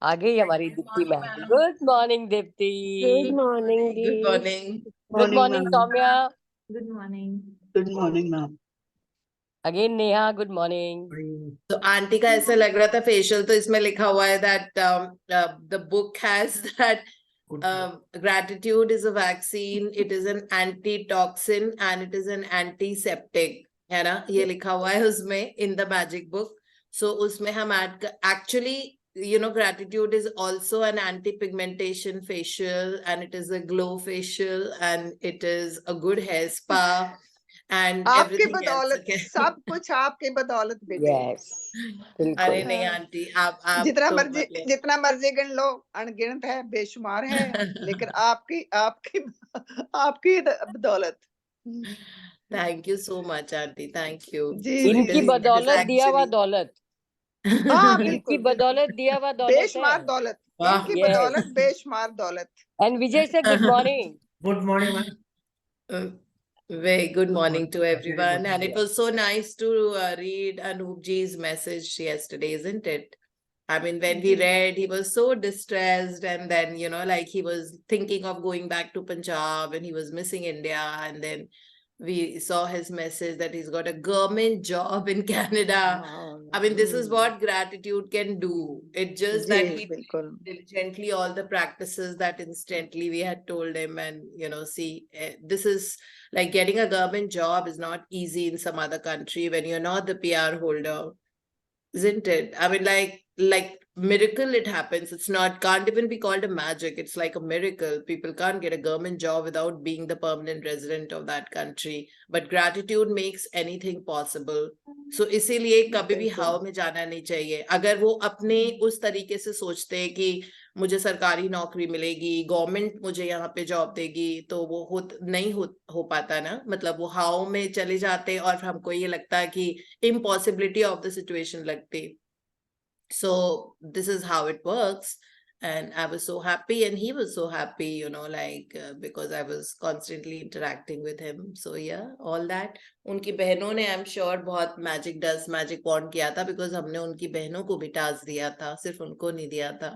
आ गई हमारी Deepti ma'am. Good morning Deepti. Good morning Good morning. Good morning Soumya. Good morning. Good morning, ma'am. Again Neha, good morning. तो aunty का ऐसा लग रहा था फेशियल, तो इसमें लिखा हुआ है that the book has that gratitude is a vaccine, it is an antitoxin and it is an antiseptic, है ना, ये लिखा हुआ है उसमें in the magic book. So उसमें हम actually, you know, gratitude is also an anti-pigmentation facial and it is a glow facial and it is a good hair spa and आपके everything else. बदौलत Okay. सब कुछ आपके बदौलत बेटे। Yes, बिल्कुल। अरे नहीं आंटी, आप जितना तो मर्जी मतलब जितना मर्जी गिन लो, अनगिनत है, बेशुमार है, लेकिन आपकी आपकी आपकी बदौलत। Thank you so much aunty, thank you. जी इनकी जी बदौलत दिया हुआ दौलत। हाँ इनकी बिल्कुल बदौलत दिया हुआ दौलत बेशुमार है। दौलत, वाह। इनकी Yes. बदौलत बेशुमार दौलत। And Vijay sir, good morning. Good morning, ma'am. Very good morning to Very everyone, good and it morning. was so nice to read Anup ji's message yesterday, isn't it? I mean, when we read, he was so distressed, and then, you know, like he was thinking of going back to Punjab and he was missing India, and then we saw his message that he's got a government job in Canada. I mean, this is what gratitude can do. It just that ji he बिल्कुल diligently all the practices that instantly we had told him, and you know, see, this is like getting a government job is not easy in some other country when you're not the PR holder, isn't it? I mean, like miracle it happens. It's not, can't even be called a magic. It's like a miracle. People can't get a government job without being the permanent resident of that country. But gratitude makes anything possible. So इसीलिए कभी भी हाव में जाना नहीं चाहिए। अगर वो अपने उस तरीके से सोचते हैं कि मुझे सरकारी नौकरी मिलेगी, गवर्नमेंट मुझे यहाँ पे जॉब देगी, तो वो नहीं हो पाता ना। मतलब वो हाव में चले जाते और हमको ये लगता है कि impossibility of the situation लगती। So this is how it works. And I was so happy and he was so happy, you know, like because I was constantly interacting with him. So yeah, all that. उनकी बहनों ने I'm sure बहुत magic dust, magic wand किया था, because हमने उनकी बहनों को भी task दिया था, सिर्फ उनको नहीं दिया था।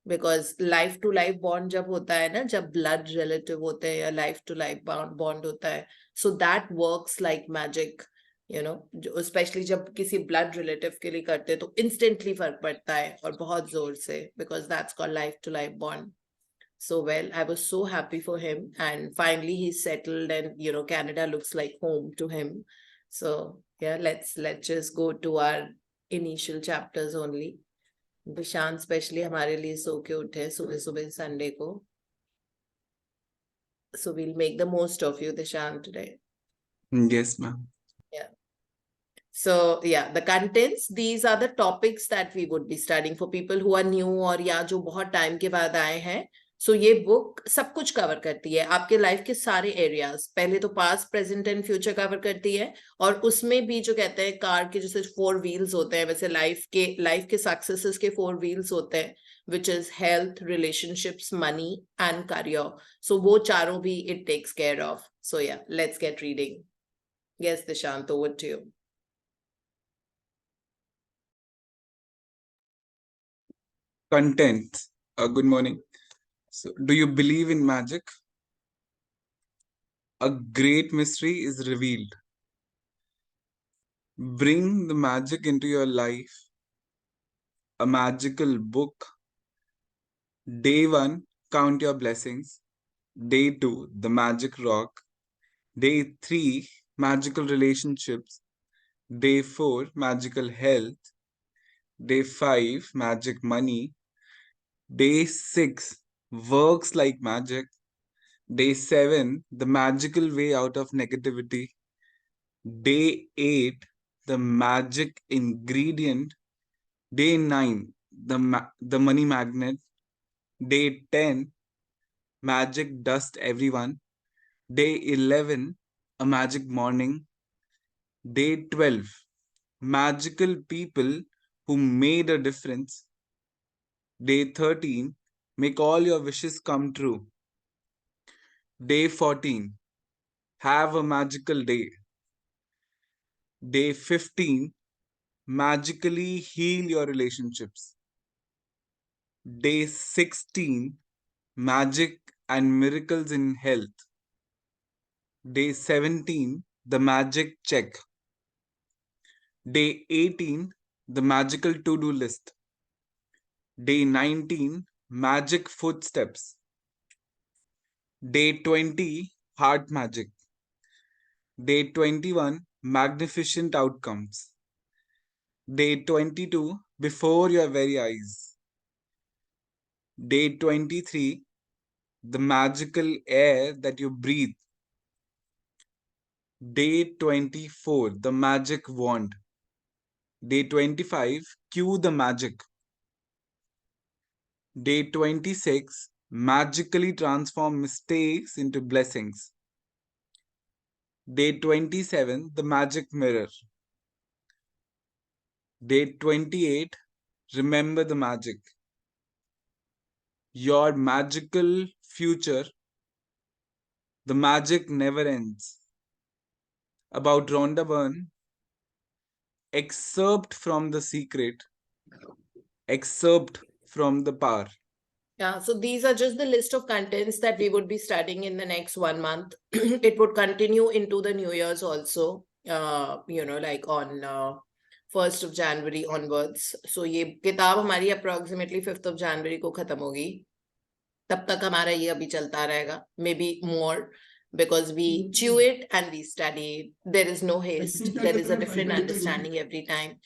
Because life to life bond जब होता है ना, जब blood relative होते हैं या life to life bond होता है, so that works like magic. You know, especially जब किसी blood relative के लिए करते हैं तो instantly फर्क पड़ता है और बहुत जोर से, because that's called life to life bond. So well, I was so happy for him, and finally he's settled, and you know, Canada looks like home to him. So yeah, let's just go to our initial chapters only. Dishant specially हमारे लिए सो के उठे सुबह सुबह Sunday को. So we'll make the most of you, Dishant, today. Yes, ma'am. Yeah. So yeah, the contents, these are the topics that we would be studying for people who are new और या जो बहुत time के बाद आए हैं. So ये book सब कुछ कवर करती है, आपके लाइफ के सारे एरियाज। पहले तो past, present and future cover करती है, और उसमें भी जो कहते हैं कार के जैसे 4 व्हील्स होते हैं, वैसे लाइफ के सक्सेसेस के 4 व्हील्स होते हैं, which is health, relationships, money and career. So वो चारों भी it takes care of. So yeah, let's get reading. Yes, Dishant, over to you. Content. Good morning. So, do you believe in magic? A great mystery is revealed. Bring the magic into your life. A magical book. Day 1, count your blessings. Day 2, the magic rock. Day 3, magical relationships. Day 4, magical health. Day 5, magic money. Day 6, works like magic. Day 7, the magical way out of negativity. Day 8, the magic ingredient. Day 9, the money magnet. Day 10, magic dust everyone. Day 11, a magic morning. Day 12, magical people who made a difference. Day 13, make all your wishes come true. Day 14, have a magical day. Day 15, magically heal your relationships. Day 16, magic and miracles in health. Day 17, the magic check. Day 18, the magical to-do list. Day 19, magic footsteps. Day 20, heart magic. Day 21, magnificent outcomes. Day 22, before your very eyes. Day 23, the magical air that you breathe. Day 24, the magic wand. Day 25, cue the magic. Day 26, magically transform mistakes into blessings. Day 27, the magic mirror. Day 28, remember the magic. Your magical future, the magic never ends. About Rhonda Byrne, excerpt from The Secret, excerpt from The Power. Yeah, so these are just the list of contents that we would be studying in the next 1 month. It would continue into the New Year's also, like on 1st of January onwards. So ये किताब हमारी approximately 5th of January को खत्म होगी. तब तक हमारा ये अभी चलता रहेगा, maybe more, because we chew it and we study it. There is no haste. There is a different understanding every time.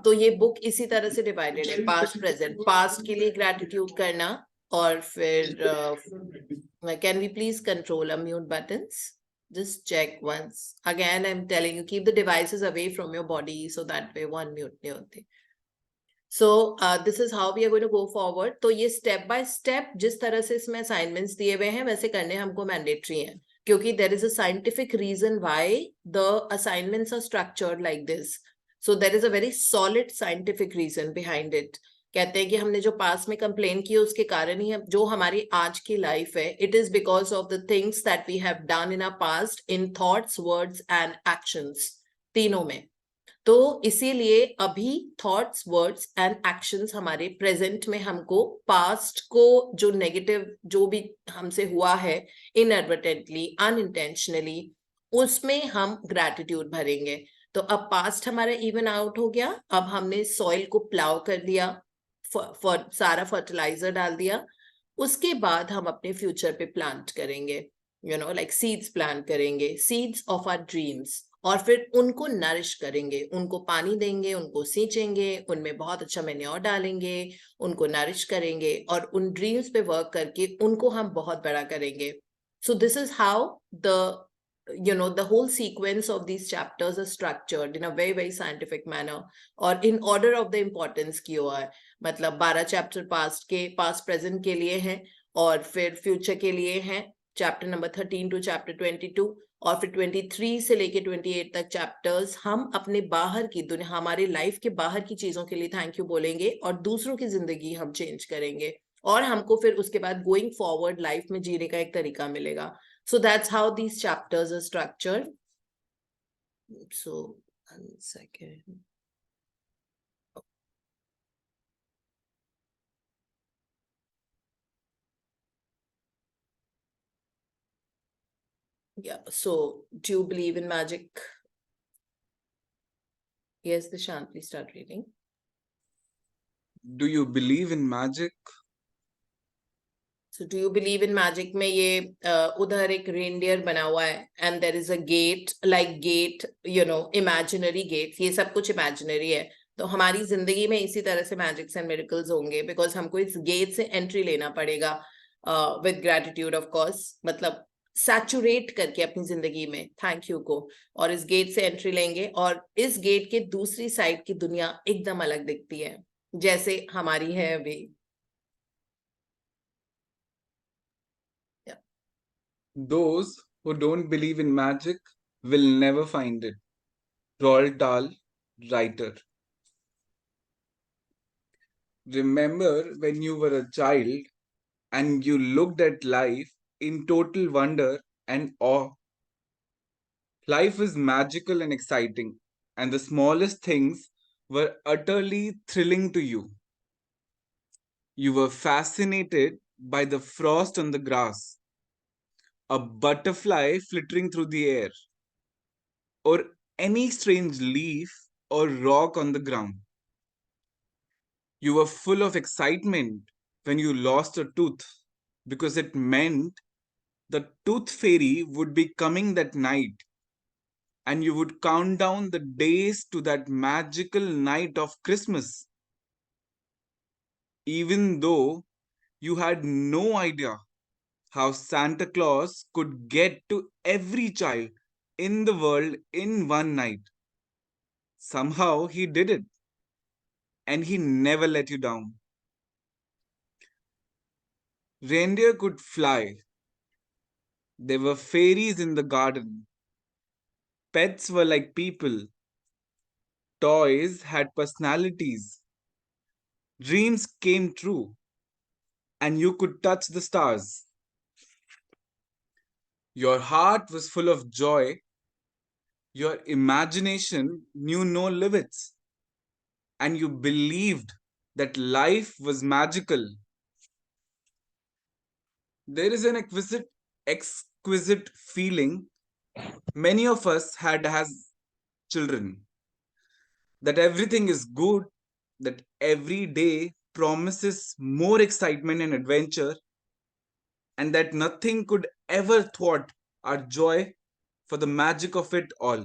तो ये बुक इसी तरह से डिवाइडेड है, पास्ट प्रेजेंट. पास्ट के लिए ग्रैटिट्यूड करना, और फिर can we please control mute buttons? Just check once. Again, I'm telling you, keep the devices away from your body so that way one mute नहीं होते. So this is how we are going to go forward. तो ये step by step जिस तरह से इसमें assignments दिए हुए हैं वैसे करने हमको mandatory हैं, क्योंकि there is a scientific reason why the assignments are structured like this. So there is a very solid scientific reason behind it. कहते हैं कि हमने जो पास में कंप्लेन की उसके कारण ही जो हमारी आज की लाइफ है, it is because of the things that we have done in our past, in thoughts, words and actions, तीनों में. तो इसीलिए अभी थॉट्स, वर्ड्स एंड एक्शंस हमारे प्रेजेंट में हमको पास्ट को जो नेगेटिव जो भी हमसे हुआ है इनएडवर्टेंटली, अनइंटेंशनली, उसमें हम ग्रैटिट्यूड भरेंगे. तो अब पास्ट हमारा इवन आउट हो गया. अब हमने सॉइल को प्लाव कर दिया, सारा फर्टिलाइजर डाल दिया. उसके बाद हम अपने फ्यूचर पे प्लांट करेंगे, लाइक सीड्स प्लांट करेंगे, सीड्स ऑफ आवर ड्रीम्स. और फिर उनको नरिश करेंगे, उनको पानी देंगे, उनको सींचेंगे, उनमें बहुत अच्छा मैन्योर डालेंगे, उनको नरिश करेंगे और उन ड्रीम्स पे वर्क करके उनको हम बहुत बड़ा करेंगे. So this is how the whole sequence of these chapters are structured in a very very scientific manner or in order of the importance की हुआ है. मतलब 12 चैप्टर पास्ट प्रेजेंट के लिए हैं और फिर फ्यूचर के लिए हैं, चैप्टर नंबर 13 टू चैप्टर 22, और फिर 23 से लेके 28 तक चैप्टर्स हम अपने बाहर की दुनिया, हमारे लाइफ के बाहर की चीजों के लिए थैंक यू बोलेंगे और दूसरों की जिंदगी हम चेंज करेंगे और हमको फिर उसके बाद गोइंग फॉरवर्ड लाइफ में जीने का एक तरीका मिलेगा. So that's how these chapters are structured. So, 1 second. Yeah, so do you believe in magic? Yes, Dishant, please start reading. Do you believe in magic? So do you believe in magic? में ये उधर एक reindeer बना हुआ है and there is a gate, like gate, imaginary gates. ये सब कुछ imaginary है. तो हमारी जिंदगी में इसी तरह से magics and miracles होंगे because हमको इस gate से entry लेना पड़ेगा with gratitude of course. मतलब सैचुरेट करके अपनी जिंदगी में थैंक यू को, और इस गेट से एंट्री लेंगे और इस गेट के दूसरी साइड की दुनिया एकदम अलग दिखती है जैसे हमारी है अभी. Those who don't believe in magic will never find it. Roald Dahl, writer. Remember when you were a child and you looked at life in total wonder and awe. Life is magical and exciting, and the smallest things were utterly thrilling to you. You were fascinated by the frost on the grass, a butterfly flittering through the air, or any strange leaf or rock on the ground. You were full of excitement when you lost a tooth because it meant the tooth fairy would be coming that night, and you would count down the days to that magical night of Christmas, even though you had no idea how Santa Claus could get to every child in the world in one night. Somehow he did it, and he never let you down. Reindeer could fly. There were fairies in the garden. Pets were like people. Toys had personalities. Dreams came true, and you could touch the stars. Your heart was full of joy. Your imagination knew no limits, and you believed that life was magical. There is an exquisite feeling many of us had as children, that everything is good, that every day promises more excitement and adventure, and that nothing could ever thwart our joy for the magic of it all.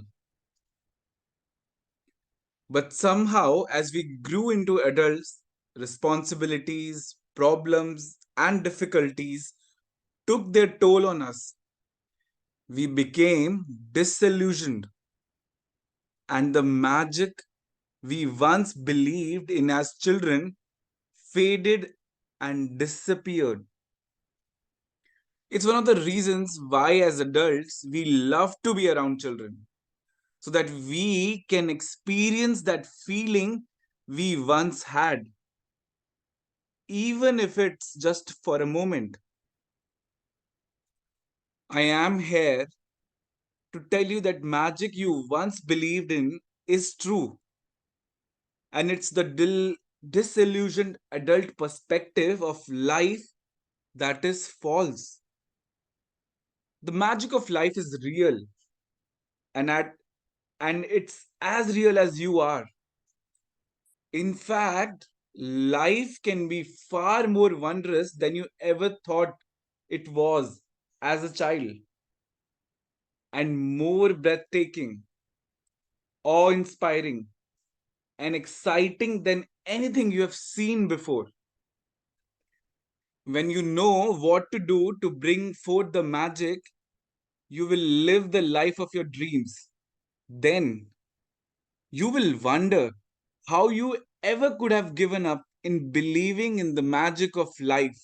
But somehow, as we grew into adults, responsibilities, problems, and difficulties took their toll on us. We became disillusioned, and the magic we once believed in as children faded and disappeared. It's one of the reasons why, as adults, we love to be around children, so that we can experience that feeling we once had, even if it's just for a moment. I am here to tell you that magic you once believed in is true, and it's the disillusioned adult perspective of life that is false. The magic of life is real, and it's as real as you are. In fact, life can be far more wondrous than you ever thought it was as a child, and more breathtaking, awe-inspiring, and exciting than anything you have seen before. When you know what to do to bring forth the magic, you will live the life of your dreams. Then you will wonder how you ever could have given up in believing in the magic of life.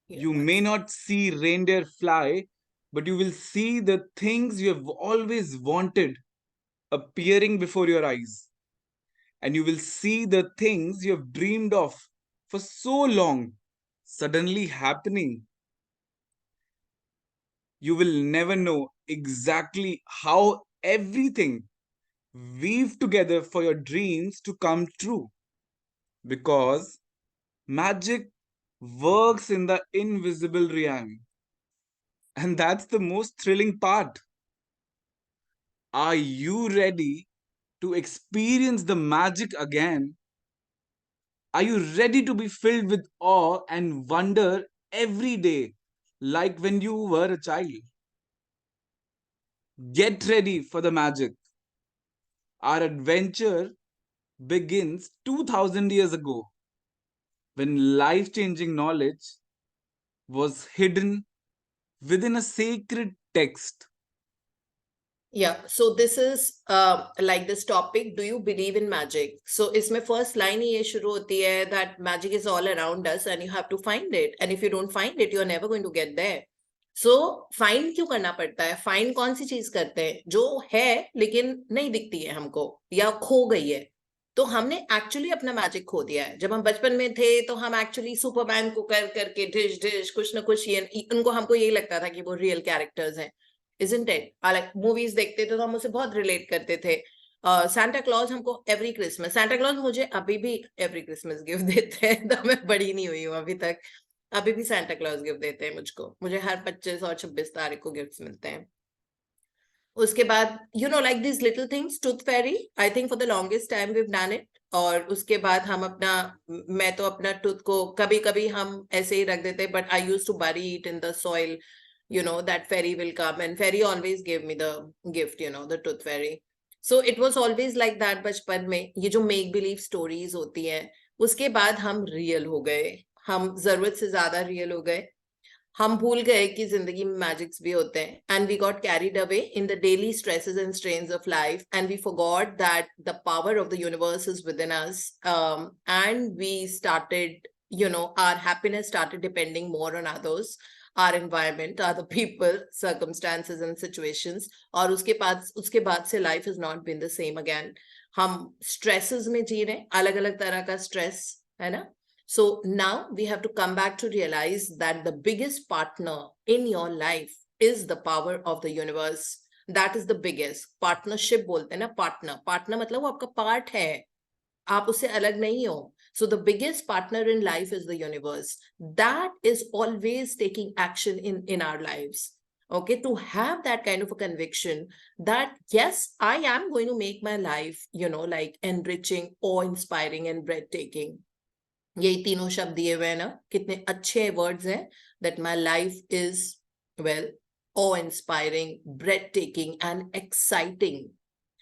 You may not see reindeer fly, but you will see the things you have always wanted appearing before your eyes. And you will see the things you have dreamed of for so long suddenly happening. You will never know exactly how everything weave together for your dreams to come true, because magic works in the invisible realm, and that's the most thrilling part. Are you ready to experience the magic again? Are you ready to be filled with awe and wonder every day like when you were a child? Get ready for the magic. Our adventure begins 2000 years ago, when life-changing knowledge was hidden within a sacred text. Yeah, so this is like this topic, do you believe in magic? So इसमें first line ही ये शुरू होती है that magic is all around us and you have to find it, and if you don't find it you're never going to get there. So find क्यों करना पड़ता है? Find कौन सी चीज करते हैं जो है लेकिन नहीं दिखती है हमको या खो गई है? तो हमने एक्चुअली अपना मैजिक खो दिया है. जब हम बचपन में थे तो हम एक्चुअली सुपरमैन को कर करके डिश डिश कुछ ना कुछ ये उनको हमको यही लगता था कि वो रियल कैरेक्टर्स हैं. Isn't it? Like movies देखते थे तो हम उसे बहुत रिलेट करते थे. Santa Claus हमको एवरी क्रिसमस, Santa Claus मुझे अभी भी एवरी क्रिसमस गिफ्ट देते हैं, तो मैं बड़ी नहीं हुई हूँ अभी तक, अभी भी Santa Claus गिफ्ट देते हैं मुझको, मुझे हर 25 और 26 तारीख को गिफ्ट्स मिलते हैं. उसके बाद like these little things, tooth fairy, I think for the longest time we've done it. और उसके बाद हम अपना, मैं तो अपना टूथ को कभी कभी हम ऐसे ही रख देते, but I used to bury it in the soil, that fairy will come, and fairy always gave me the gift, the tooth fairy. So it was always like that. बचपन में ये जो make believe stories होती हैं, उसके बाद हम real हो गए, हम जरूरत से ज्यादा real हो गए, हम भूल गए कि जिंदगी में मैजिक्स भी होते हैं, and we got carried away in the daily stresses and strains of life, and we forgot that the power of the universe is within us, and we started, our happiness started depending more on others, our environment, other people, circumstances and situations. और उसके बाद से life has not been the same again. हम stresses में जी रहे हैं, अलग अलग तरह का stress है ना. So now we have to come back to realize that the biggest partner in your life is the power of the universe. That is the biggest. Partnership बोलते हैं ना, partner मतलब वो आपका part है, आप उससे अलग नहीं हो. So the biggest partner in life is the universe. That is always taking action in our lives. Okay, to have that kind of a conviction that yes, I am going to make my life, like enriching, awe-inspiring and breathtaking. यही तीनों शब्द दिए हुए हैं ना, कितने अच्छे words हैं. That my life is, well, awe-inspiring, breathtaking and exciting.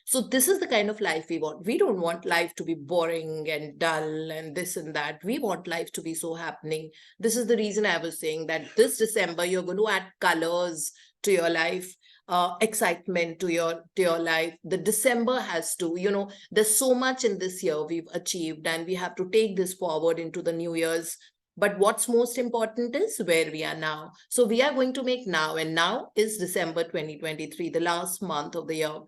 So this is the kind of life we want. We don't want life to be boring and dull and this and that. We want life to be so happening. This is the reason I was saying that this December you're going to add colors to your life, excitement to your life. The December has to, there's so much in this year we've achieved, and we have to take this forward into the new year's. But what's most important is where we are now. So we are going to make now, and now is December 2023, the last month of the year.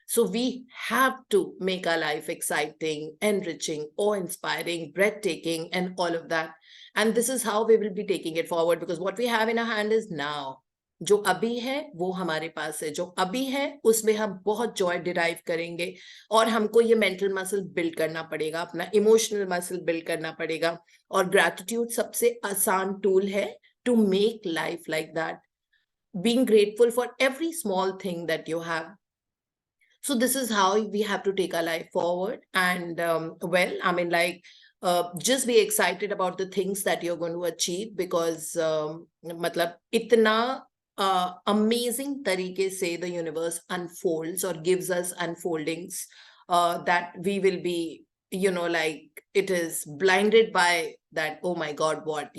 So we have to make our life exciting, enriching, awe-inspiring, breathtaking, and all of that. And this is how we will be taking it forward, because what we have in our hand is now. जो अभी है वो हमारे पास है, जो अभी है उसमें हम बहुत जॉय डिराइव करेंगे, और हमको ये मेंटल मसल बिल्ड करना पड़ेगा, अपना इमोशनल मसल बिल्ड करना पड़ेगा. और ग्रैटिट्यूड सबसे आसान टूल है to make life like that, being grateful for every small thing that you have. So this is how we have to take our life forward. And just be excited about the things that you're going to achieve, because मतलब इतना amazing तरीके से the universe unfolds or gives us unfoldings that we will be, like it is blinded by that, oh my God, what,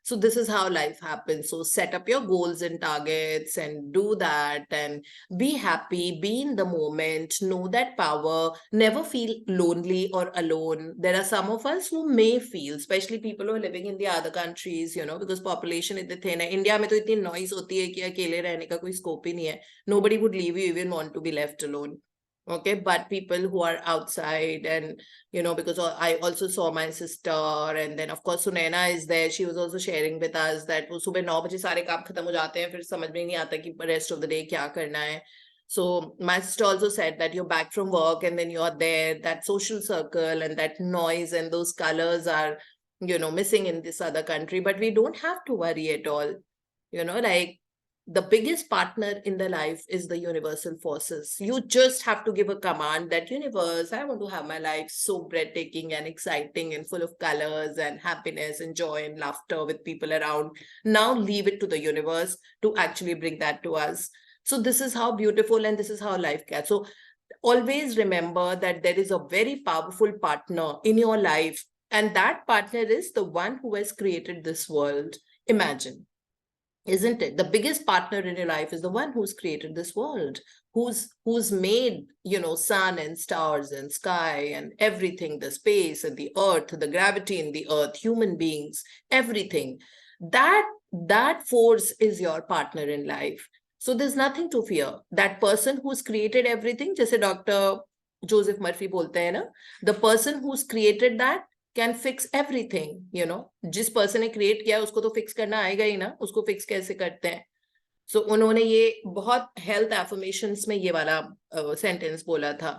So this is how life happens. So set up your goals and targets and do that, and be happy, be in the moment, know that power, never feel lonely or alone. There are some of us who may feel, especially people who are living in the other countries, because population is thin. India में तो इतनी noise होती है कि अकेले रहने का कोई scope ही नहीं है. Nobody would leave you even want to be left alone. Okay, but people who are outside, and because I also saw my sister, and then of course Sunaina is there. She was also sharing with us that वो सुबह 9 बजे सारे काम खत्म हो जाते हैं, फिर समझ में नहीं आता कि rest of the day क्या करना है. So my sister also said that you're back from work and then you're there, that social circle and that noise and those colors are, missing in this other country. But we don't have to worry at all. Like the biggest partner in the life is the universal forces. You just have to give a command that universe, I want to have my life so breathtaking and exciting and full of colors and happiness and joy and laughter with people around. Now leave it to the universe to actually bring that to us. So this is how beautiful, and this is how life gets. So always remember that there is a very powerful partner in your life, and that partner is the one who has created this world. Imagine. Isn't it? The biggest partner in your life is the one who's created this world, who's made, sun and stars and sky and everything, the space and the earth, the gravity in the earth, human beings, everything. That force is your partner in life. So there's nothing to fear. That person who's created everything, जैसे Dr. Joseph Murphy बोलते हैं ना, the person who's created that can fix everything, जिस person ने create किया उसको तो fix करना आएगा ही ना, उसको फिक्स कैसे करते हैं. सो उन्होंने ये बहुत हेल्थ एफर्मेशंस में ये वाला सेंटेंस बोला था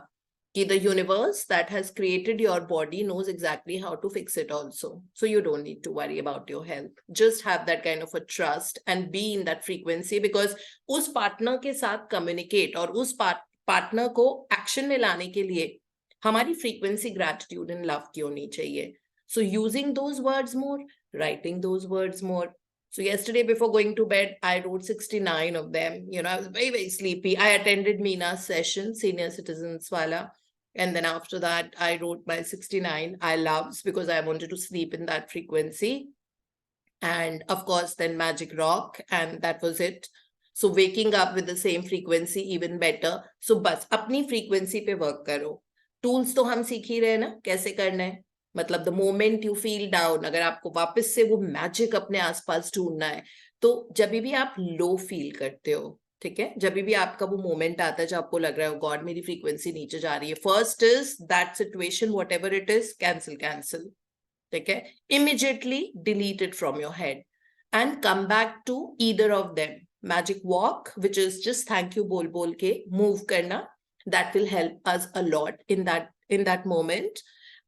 कि the universe that has created your body knows exactly how to fix it also. So you don't need to worry about your health. Just have that kind of a trust and be in that frequency, because उस partner के साथ communicate और उस partner को action में लाने के लिए हमारी frequency gratitude and love की होनी चाहिए. So using those words more, writing those words more. So yesterday before going to bed, I wrote 69 of them. You know, I was very, very sleepy. I attended Meena's session, senior citizens wala. And then after that, I wrote my 69 I loves, because I wanted to sleep in that frequency. And of course, then Magic Rock, and that was it. So waking up with the same frequency, even better. So बस अपनी frequency पे work करो. Tools तो हम सीख ही रहे ना कैसे करना है. मतलब the moment you feel down, अगर आपको वापस से वो magic अपने आसपास ढूंढना है, तो जब भी आप low feel करते हो, ठीक है, जब भी आपका वो मोमेंट आता है जब आपको लग रहा है गॉड मेरी फ्रीक्वेंसी नीचे जा रही है, first is that situation whatever it is, cancel, ठीक है, immediately delete it from your head and come back to either of them. Magic walk which is just thank you बोल बोल के मूव करना, that will help us a lot in that moment.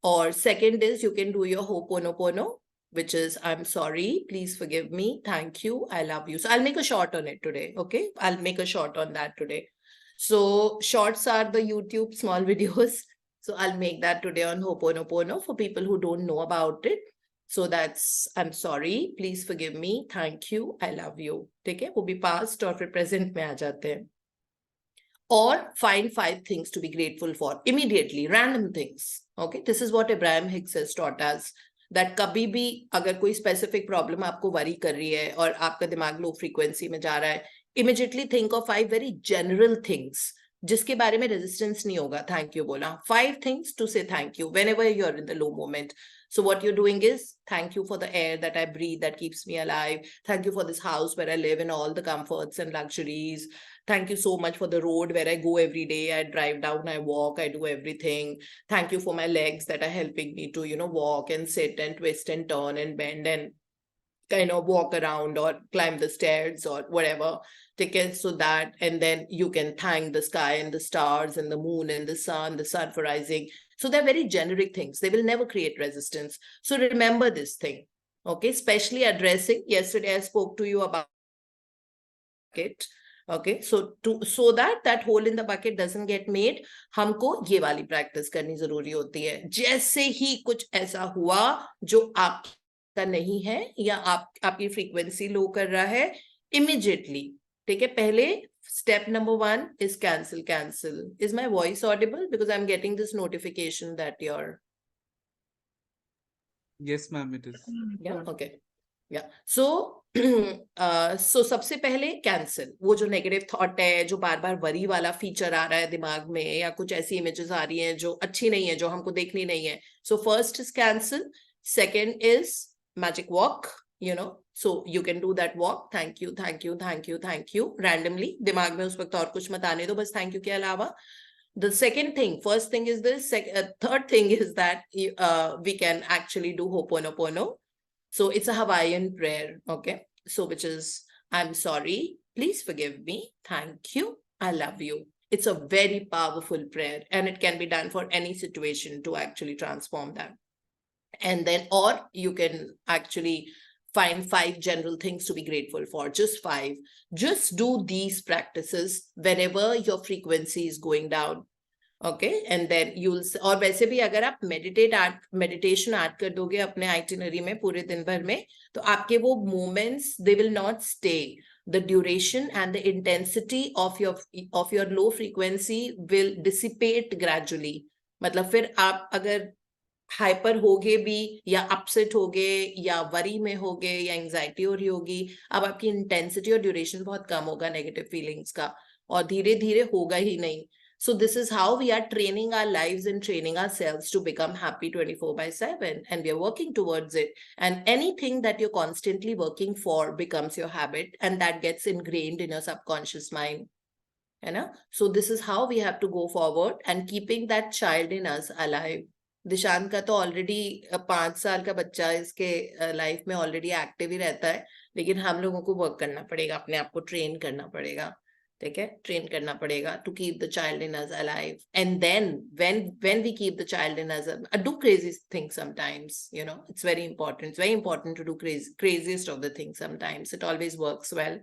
और second is you can do your ho'oponopono, which is I'm sorry, please forgive me, thank you, I love you. So I'll make a short on it today, okay? I'll make a short on that today. So shorts are the YouTube small videos. So I'll make that today on Ho'oponopono for people who don't know about it. So that's I'm sorry, please forgive me, thank you, I love you. ठीक है, वो भी past और फिर present में आ जाते हैं. Or find 5 things to be grateful for immediately, random things. Okay, this is what Abraham Hicks has taught us. That कभी भी अगर कोई स्पेसिफिक प्रॉब्लम आपको वरी कर रही है और आपका दिमाग लो फ्रीक्वेंसी में जा रहा है, immediately think of 5 very general things जिसके बारे में रेजिस्टेंस नहीं होगा. थैंक यू बोला, 5 थिंग्स टू से thank you whenever you are in the low moment. So what you're doing is thank you for the air that I breathe that keeps me alive. Thank you for this house where I live in all the comforts and luxuries. Thank you so much for the road where I go every day. I drive down, I walk, I do everything. Thank you for my legs that are helping me to, you know, walk and sit and twist and turn and bend and kind of walk around or climb the stairs or whatever. Okay, so that, and then you can thank the sky and the stars and the moon and the sun for rising. So they're very generic things. They will never create resistance. So remember this thing, okay? Especially addressing, yesterday I spoke to you about it. Okay, so that hole in the bucket doesn't get made, हमको ये वाली practice करनी जरूरी होती है. जैसे ही कुछ ऐसा हुआ जो आपका नहीं है या आपकी फ्रीक्वेंसी लो कर रहा है, इमीडिएटली, ठीक है, पहले step number 1 is cancel. Is my voice audible? Because I'm getting this notification that you're... Yes, ma'am, it is. Yeah, okay. Yeah. So सबसे पहले कैंसिल, वो जो नेगेटिव थॉट है, जो बार बार वरी वाला फीचर आ रहा है दिमाग में, या कुछ ऐसी इमेजेस आ रही हैं जो अच्छी नहीं है, जो हमको देखनी नहीं है. So first is cancel, second is magic walk, you know, so you can do that walk. Thank you randomly. दिमाग में उस वक्त और कुछ मत आने दो, बस थैंक यू के अलावा. The second thing, first thing is this, third thing is that we can actually do Ho'oponopono. So it's a Hawaiian prayer, okay? So which is, I'm sorry, please forgive me, thank you, I love you. It's a very powerful prayer and it can be done for any situation to actually transform that. And then, or you can actually find 5 general things to be grateful for, just 5. Just do these practices whenever your frequency is going down. Okay, and then you'll, और वैसे भी अगर आप meditation add कर दोगे अपने itinerary में पूरे दिन भर में, तो आपके वो moments, they will not stay. The duration and the intensity of your low frequency will dissipate gradually. मतलब फिर आप अगर हाइपर होगे भी, या अपसेट होगे, या वरी में होगे, या एंजाइटी हो रही होगी, अब आपकी इंटेंसिटी और ड्यूरेशन बहुत कम होगा नेगेटिव फीलिंग्स का, और धीरे धीरे होगा ही नहीं. So this is how we are training our lives and training ourselves to become happy 24/7, and we are working towards it. And anything that you're constantly working for becomes your habit, and that gets ingrained in your subconscious mind. You know? So this is how we have to go forward and keeping that child in us alive. Dishant का तो already 5 साल का बच्चा इसके life में already active ही रहता है, लेकिन हम लोगों को वर्क करना पड़ेगा, अपने आप को ट्रेन करना पड़ेगा. ठीक है, ट्रेन करना पड़ेगा to keep the child in us alive. And then when we keep the child in us, do crazy things sometimes, you know, it's very important. It's very important to do craziest of the things sometimes. It always works well.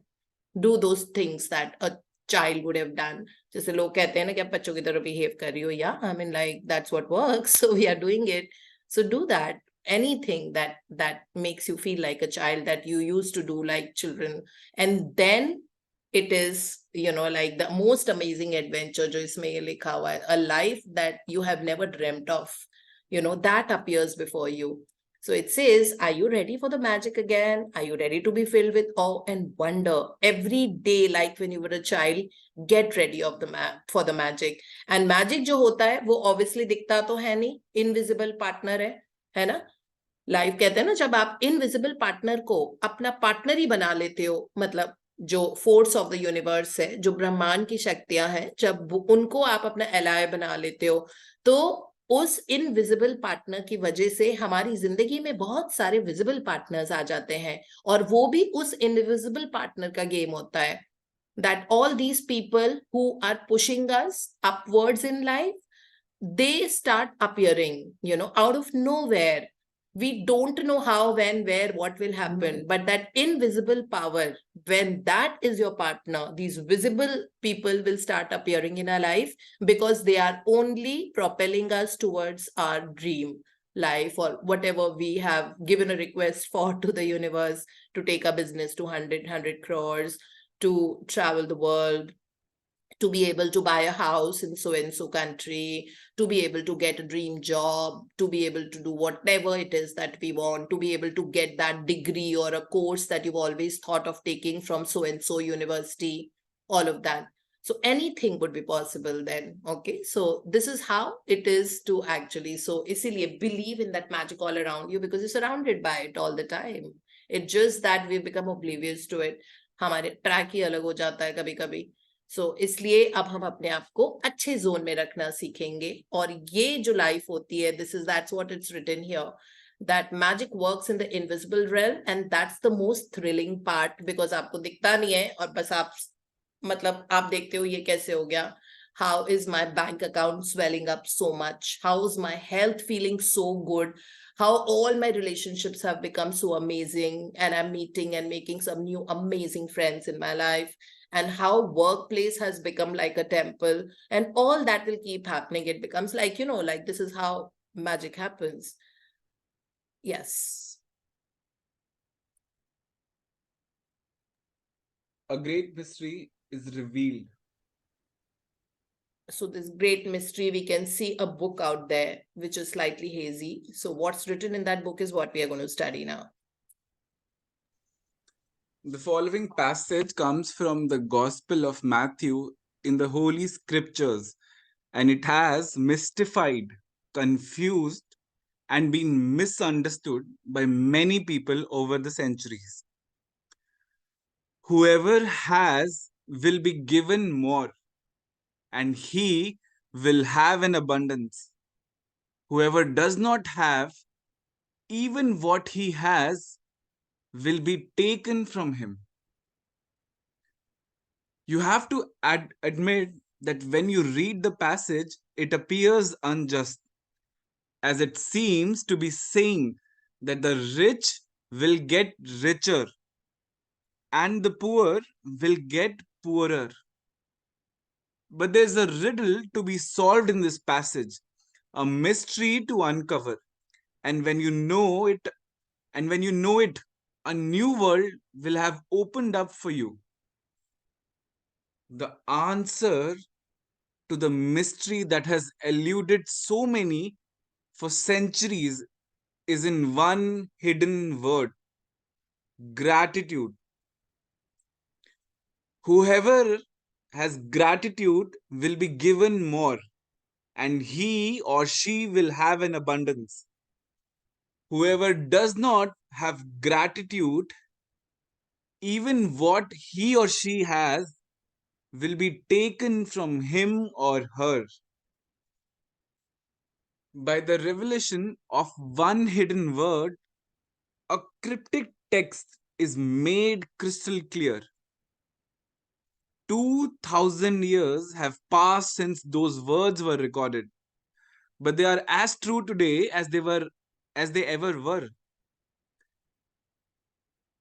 Do those things that a child would have done. जैसे लोग कहते हैं ना कि आप बच्चों की तरह behave कर रही हो, yeah, I mean like that's what works. So we are doing it. So do that. Anything that makes you feel like a child, that you used to do like children, and then it is, you know, like the most amazing adventure जो इसमें ये लिखा हुआ है, a life that you have never dreamt of, you know, that appears before you. So it says, are you ready for the magic again? Are you ready to be filled with awe and wonder every day, like when you were a child? Get ready of for the magic. And magic जो होता है वो obviously दिखता तो है नहीं, invisible partner है ना? लाइफ कहते हैं ना, जब आप इनविजिबल पार्टनर को अपना पार्टनर ही बना लेते हो, मतलब जो फोर्स ऑफ द यूनिवर्स है, जो ब्रह्मांड की शक्तियां हैं, जब उनको आप अपना एलाय बना लेते हो, तो उस इनविजिबल पार्टनर की वजह से हमारी जिंदगी में बहुत सारे विजिबल पार्टनर्स आ जाते हैं, और वो भी उस इनविजिबल पार्टनर का गेम होता है. That all these people who are pushing us upwards in life, they start appearing, you know, out of nowhere. We don't know how, when, where, what will happen, but that invisible power, when that is your partner, these visible people will start appearing in our life, because they are only propelling us towards our dream life, or whatever we have given a request for to the universe, to take our business to 100 crores, to travel the world, to be able to buy a house in so and so country, to be able to get a dream job, to be able to do whatever it is that we want, to be able to get that degree or a course that you've always thought of taking from so and so university, all of that. So anything would be possible then. Okay, so this is how it is to actually, so इसीलिए believe in that magic all around you, because you're surrounded by it all the time. It's just that we become oblivious to it. हमारे track ही अलग हो जाता है कभी कभी. सो इसलिए अब हम अपने आप को अच्छे जोन में रखना सीखेंगे, और ये जो लाइफ होती है, this is that's what it's written here, that magic works in the invisible realm, and that's the most thrilling part, because आपको दिखता नहीं है, और बस आप मतलब आप देखते हो ये कैसे हो गया, how is my bank account swelling up so much, how is my health feeling so good, how all my relationships have become so amazing, and I'm meeting and making some new amazing friends in my life, and how workplace has become like a temple, and all that will keep happening. It becomes like, you know, like this is how magic happens. Yes. A great mystery is revealed. So this great mystery, we can see a book out there which is slightly hazy. So what's written in that book is what we are going to study now. The following passage comes from the Gospel of Matthew in the Holy Scriptures, and it has mystified, confused, and been misunderstood by many people over the centuries. Whoever has will be given more, and he will have an abundance. Whoever does not have, even what he has, will be taken from him. You have to admit that when you read the passage, it appears unjust, as it seems to be saying that the rich will get richer and the poor will get poorer. But there's a riddle to be solved in this passage, a mystery to uncover. And when you know it, a new world will have opened up for you. The answer to the mystery that has eluded so many for centuries is in one hidden word: gratitude. Whoever has gratitude will be given more, and he or she will have an abundance. Whoever does not have gratitude, even what he or she has will be taken from him or her. By the revelation of one hidden word, a cryptic text is made crystal clear. 2000 years have passed since those words were recorded, but they are as true today as they ever were.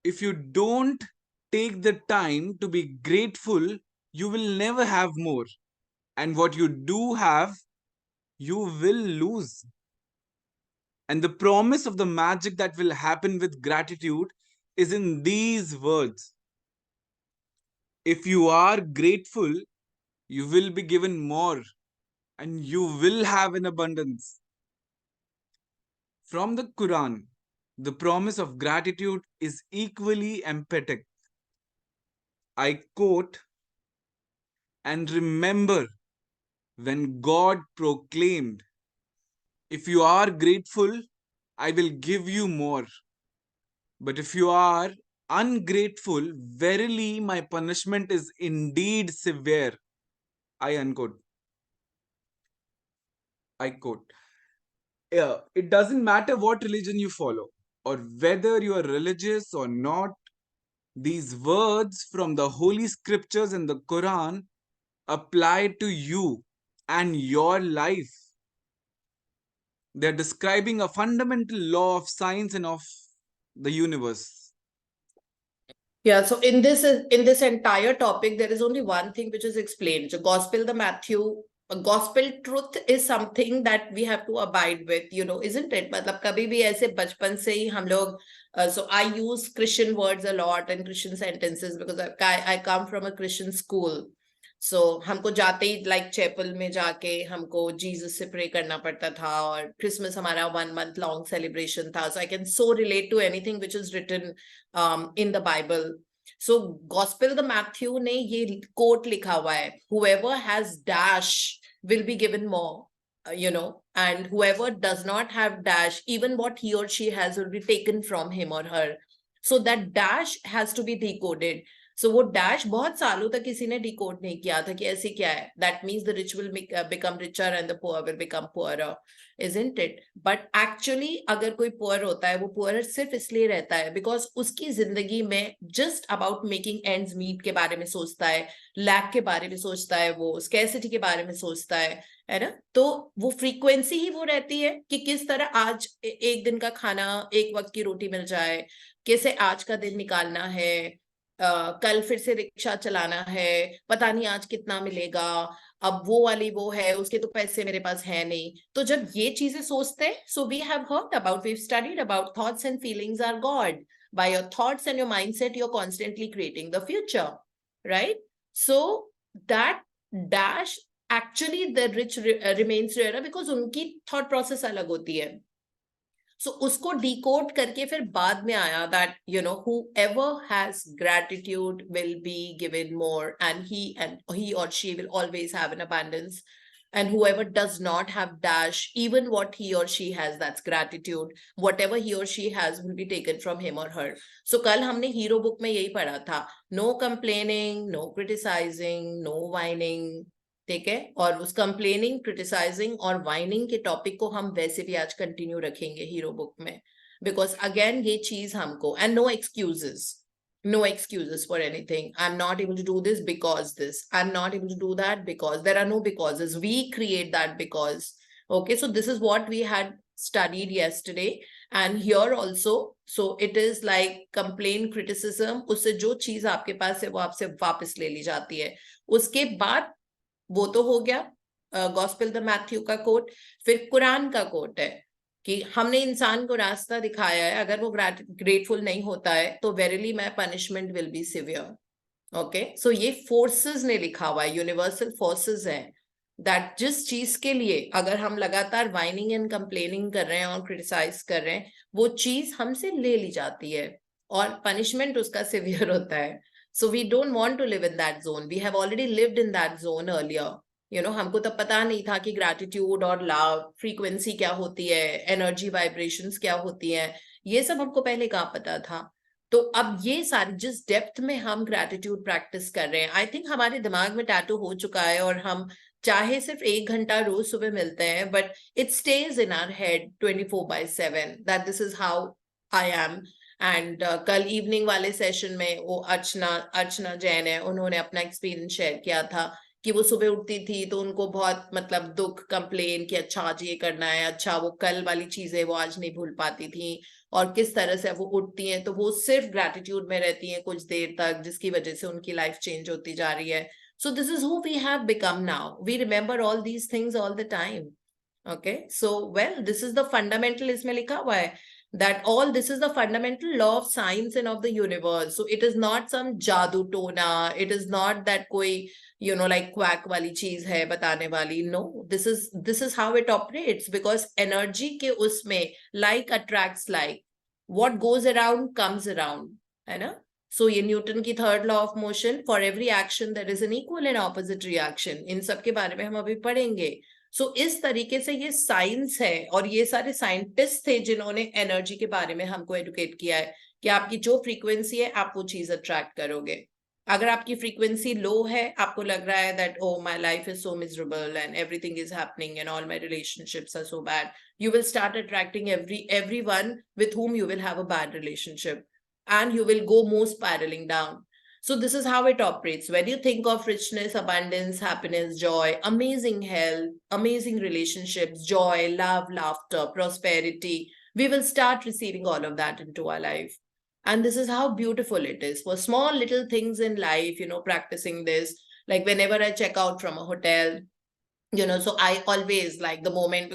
If you don't take the time to be grateful, you will never have more. And what you do have, you will lose. And the promise of the magic that will happen with gratitude is in these words. If you are grateful, you will be given more and you will have an abundance. From the Quran, the promise of gratitude is equally emphatic. I quote, and remember when God proclaimed, if you are grateful, I will give you more. But if you are ungrateful, verily my punishment is indeed severe. I unquote. I quote. Yeah, it doesn't matter what religion you follow or whether you are religious or not. These words from the Holy Scriptures and the Quran apply to you and your life. They're describing a fundamental law of science and of the universe. Yeah, so in this entire topic, there is only one thing which is explained. The gospel, the Matthew, gospel truth is something that we have to abide with, isn't it? मतलब कभी भी ऐसे बचपन से ही हम लोग so I use Christian words a lot and Christian sentences because I come from a Christian school. So हमको जाते ही like chapel में जाके हमको Jesus से pray करना पड़ता था और Christmas हमारा 1 month long celebration था. So I can so relate to anything which is written in the Bible. So Gospel the Matthew ने ये quote लिखा हुआ है, whoever has dash will be given more, and whoever does not have dash, even what he or she has will be taken from him or her. So that dash has to be decoded. So वो dash बहुत सालों तक किसी ने decode नहीं किया था कि ऐसे क्या है. That means the rich will become richer and the poor will become poorer, isn't it? But actually अगर कोई poor होता है, वो poor सिर्फ इसलिए रहता है because उसकी जिंदगी में just about making ends meet के बारे में सोचता है, lack के बारे में सोचता है, वो scarcity के बारे में सोचता है ना? तो वो frequency ही वो रहती है कि किस तरह आज एक दिन का खाना, एक वक्त की रोटी मिल जाए, कैसे आज का दिन निकालना है, कल फिर से रिक्शा चलाना है, पता नहीं आज कितना मिलेगा, अब वो वाली वो है, उसके तो पैसे मेरे पास है नहीं. तो जब ये चीजें सोचते हैं, so we have heard about, we've studied about thoughts and feelings are God. By your thoughts and your mindset, you're constantly creating the future, right? So that dash, actually the rich remains rarer because उनकी thought process अलग होती है. So उसको decode करके फिर बाद में आया that whoever has gratitude will be given more and he or she will always have an abundance, and whoever does not have dash, even what he or she has, that's gratitude, whatever he or she has will be taken from him or her. So कल हमने hero book में यही पढ़ा था, no complaining, no criticizing, no whining. ठीक है, और उस कंप्लेनिंग, क्रिटिसाइजिंग और वाइनिंग के टॉपिक को हम वैसे भी आज कंटिन्यू रखेंगे हीरो बुक में, बिकॉज अगेन ये चीज हमको, and no excuses for anything. I'm not able to do this because this, I'm not able to do that because, there are no becauses, we create that because. Okay, so this is what we had studied yesterday, and here also, so it is like complaint, criticism, उससे जो चीज आपके पास है वो आपसे वापस ले ली जाती है. उसके बाद वो तो हो गया गॉस्पेल द मैथ्यू का कोट. फिर कुरान का कोट है कि हमने इंसान को रास्ता दिखाया है, अगर वो ग्रेटफुल नहीं होता है तो verily my punishment will be severe. Okay, so ये फोर्सेस ने लिखा हुआ है, यूनिवर्सल फोर्सेस हैं, दैट जिस चीज के लिए अगर हम लगातार वाइनिंग एंड कंप्लेनिंग कर रहे हैं और क्रिटिसाइज कर रहे हैं, वो चीज हमसे ले ली जाती है और पनिशमेंट उसका सिवियर होता है. So we don't want to live in that zone. We have already lived in that zone earlier. हमको तब पता नहीं था कि gratitude और love, frequency क्या होती है, energy vibrations क्या होती हैं, ये सब हमको पहले कहाँ पता था. तो अब ये सारी जिस डेप्थ में हम gratitude practice कर रहे हैं, I think हमारे दिमाग में टैटू हो चुका है और हम चाहे सिर्फ 1 घंटा रोज सुबह मिलते हैं, but it stays in our head 24/7 that this is how I am. And कल इवनिंग वाले सेशन में वो अर्चना जैन है, उन्होंने अपना एक्सपीरियंस शेयर किया था कि वो सुबह उठती थी तो उनको बहुत मतलब दुख, कंप्लेन कि अच्छा आज ये करना है, अच्छा वो कल वाली चीजें वो आज नहीं भूल पाती थी, और किस तरह से वो उठती हैं तो वो सिर्फ ग्रैटिट्यूड में रहती हैं कुछ देर तक, जिसकी वजह से उनकी लाइफ चेंज होती जा रही है. So this is who we have become now. We remember all these things all the time. Okay, so well, this is the fundamental, इसमें लिखा हुआ है that all this is the fundamental law of science and of the universe. So it is not some jadoo tona, it is not that koi, you know, like quack wali cheez hai batane wali. No, this is how it operates, because energy ke usme like attracts like, what goes around comes around, hai na? So ये Newton की third law of motion, for every action there is an equal and opposite reaction, इन सब के बारे में हम अभी पढ़ेंगे. सो इस तरीके से ये साइंस है, और ये सारे साइंटिस्ट थे जिन्होंने एनर्जी के बारे में हमको एडुकेट किया है कि आपकी जो फ्रीक्वेंसी है आप वो चीज अट्रैक्ट करोगे. अगर आपकी फ्रीक्वेंसी लो है, आपको लग रहा है that oh my life is so miserable and everything is happening and all my relationships are so bad, you will start attracting everyone with whom you will have a bad relationship, and you will go more spiraling down. So this is how it operates. When you think of richness, abundance, happiness, joy, amazing health, amazing relationships, joy, love, laughter, prosperity, we will start receiving all of that into our life. And this is how beautiful it is. For small little things in life, you know, practicing this, like whenever I check out from a hotel, you know, so I always like the moment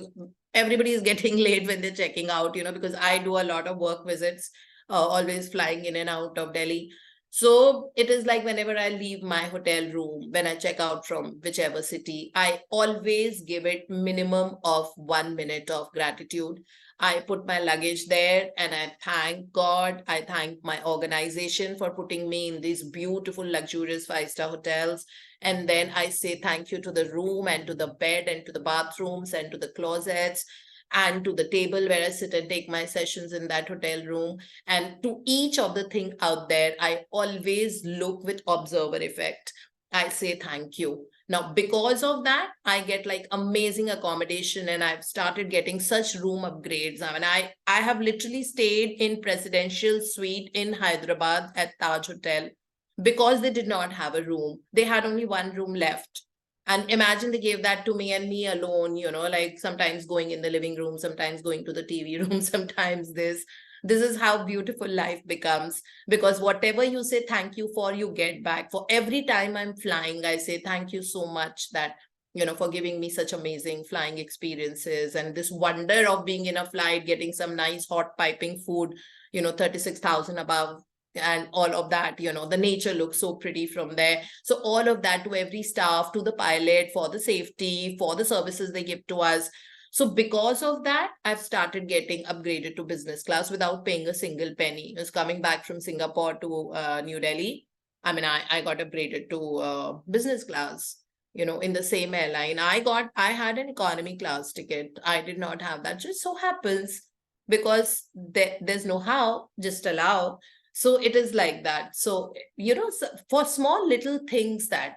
everybody is getting late when they're checking out, you know, because I do a lot of work visits, always flying in and out of Delhi. So it is like whenever I leave my hotel room, when I check out from whichever city, I always give it minimum of 1 minute of gratitude. I put my luggage there and I thank God. I thank my organization for putting me in these beautiful, luxurious 5-star hotels. And then I say thank you to the room and to the bed and to the bathrooms and to the closets and to the table where I sit and take my sessions in that hotel room. And to each of the thing out there, I always look with observer effect. I say thank you. Now, because of that, I get like amazing accommodation, and I've started getting such room upgrades. I mean, I have literally stayed in presidential suite in Hyderabad at Taj Hotel because they did not have a room. They had only one room left. And imagine they gave that to me and me alone, you know, like sometimes going in the living room, sometimes going to the TV room, sometimes this. This is how beautiful life becomes, because whatever you say thank you for, you get back. For every time I'm flying, I say thank you so much that, you know, for giving me such amazing flying experiences and this wonder of being in a flight, getting some nice hot piping food, you know, 36,000 above, and all of that, you know, the nature looks so pretty from there. So all of that, to every staff, to the pilot, for the safety, for the services they give to us. So because of that, I've started getting upgraded to business class without paying a single penny. I was coming back from Singapore to New Delhi. I mean, I got upgraded to business class, you know, in the same airline. I had an economy class ticket. I did not have that. Just so happens, because there's no how, just allow. So it is like that. So, you know, for small little things that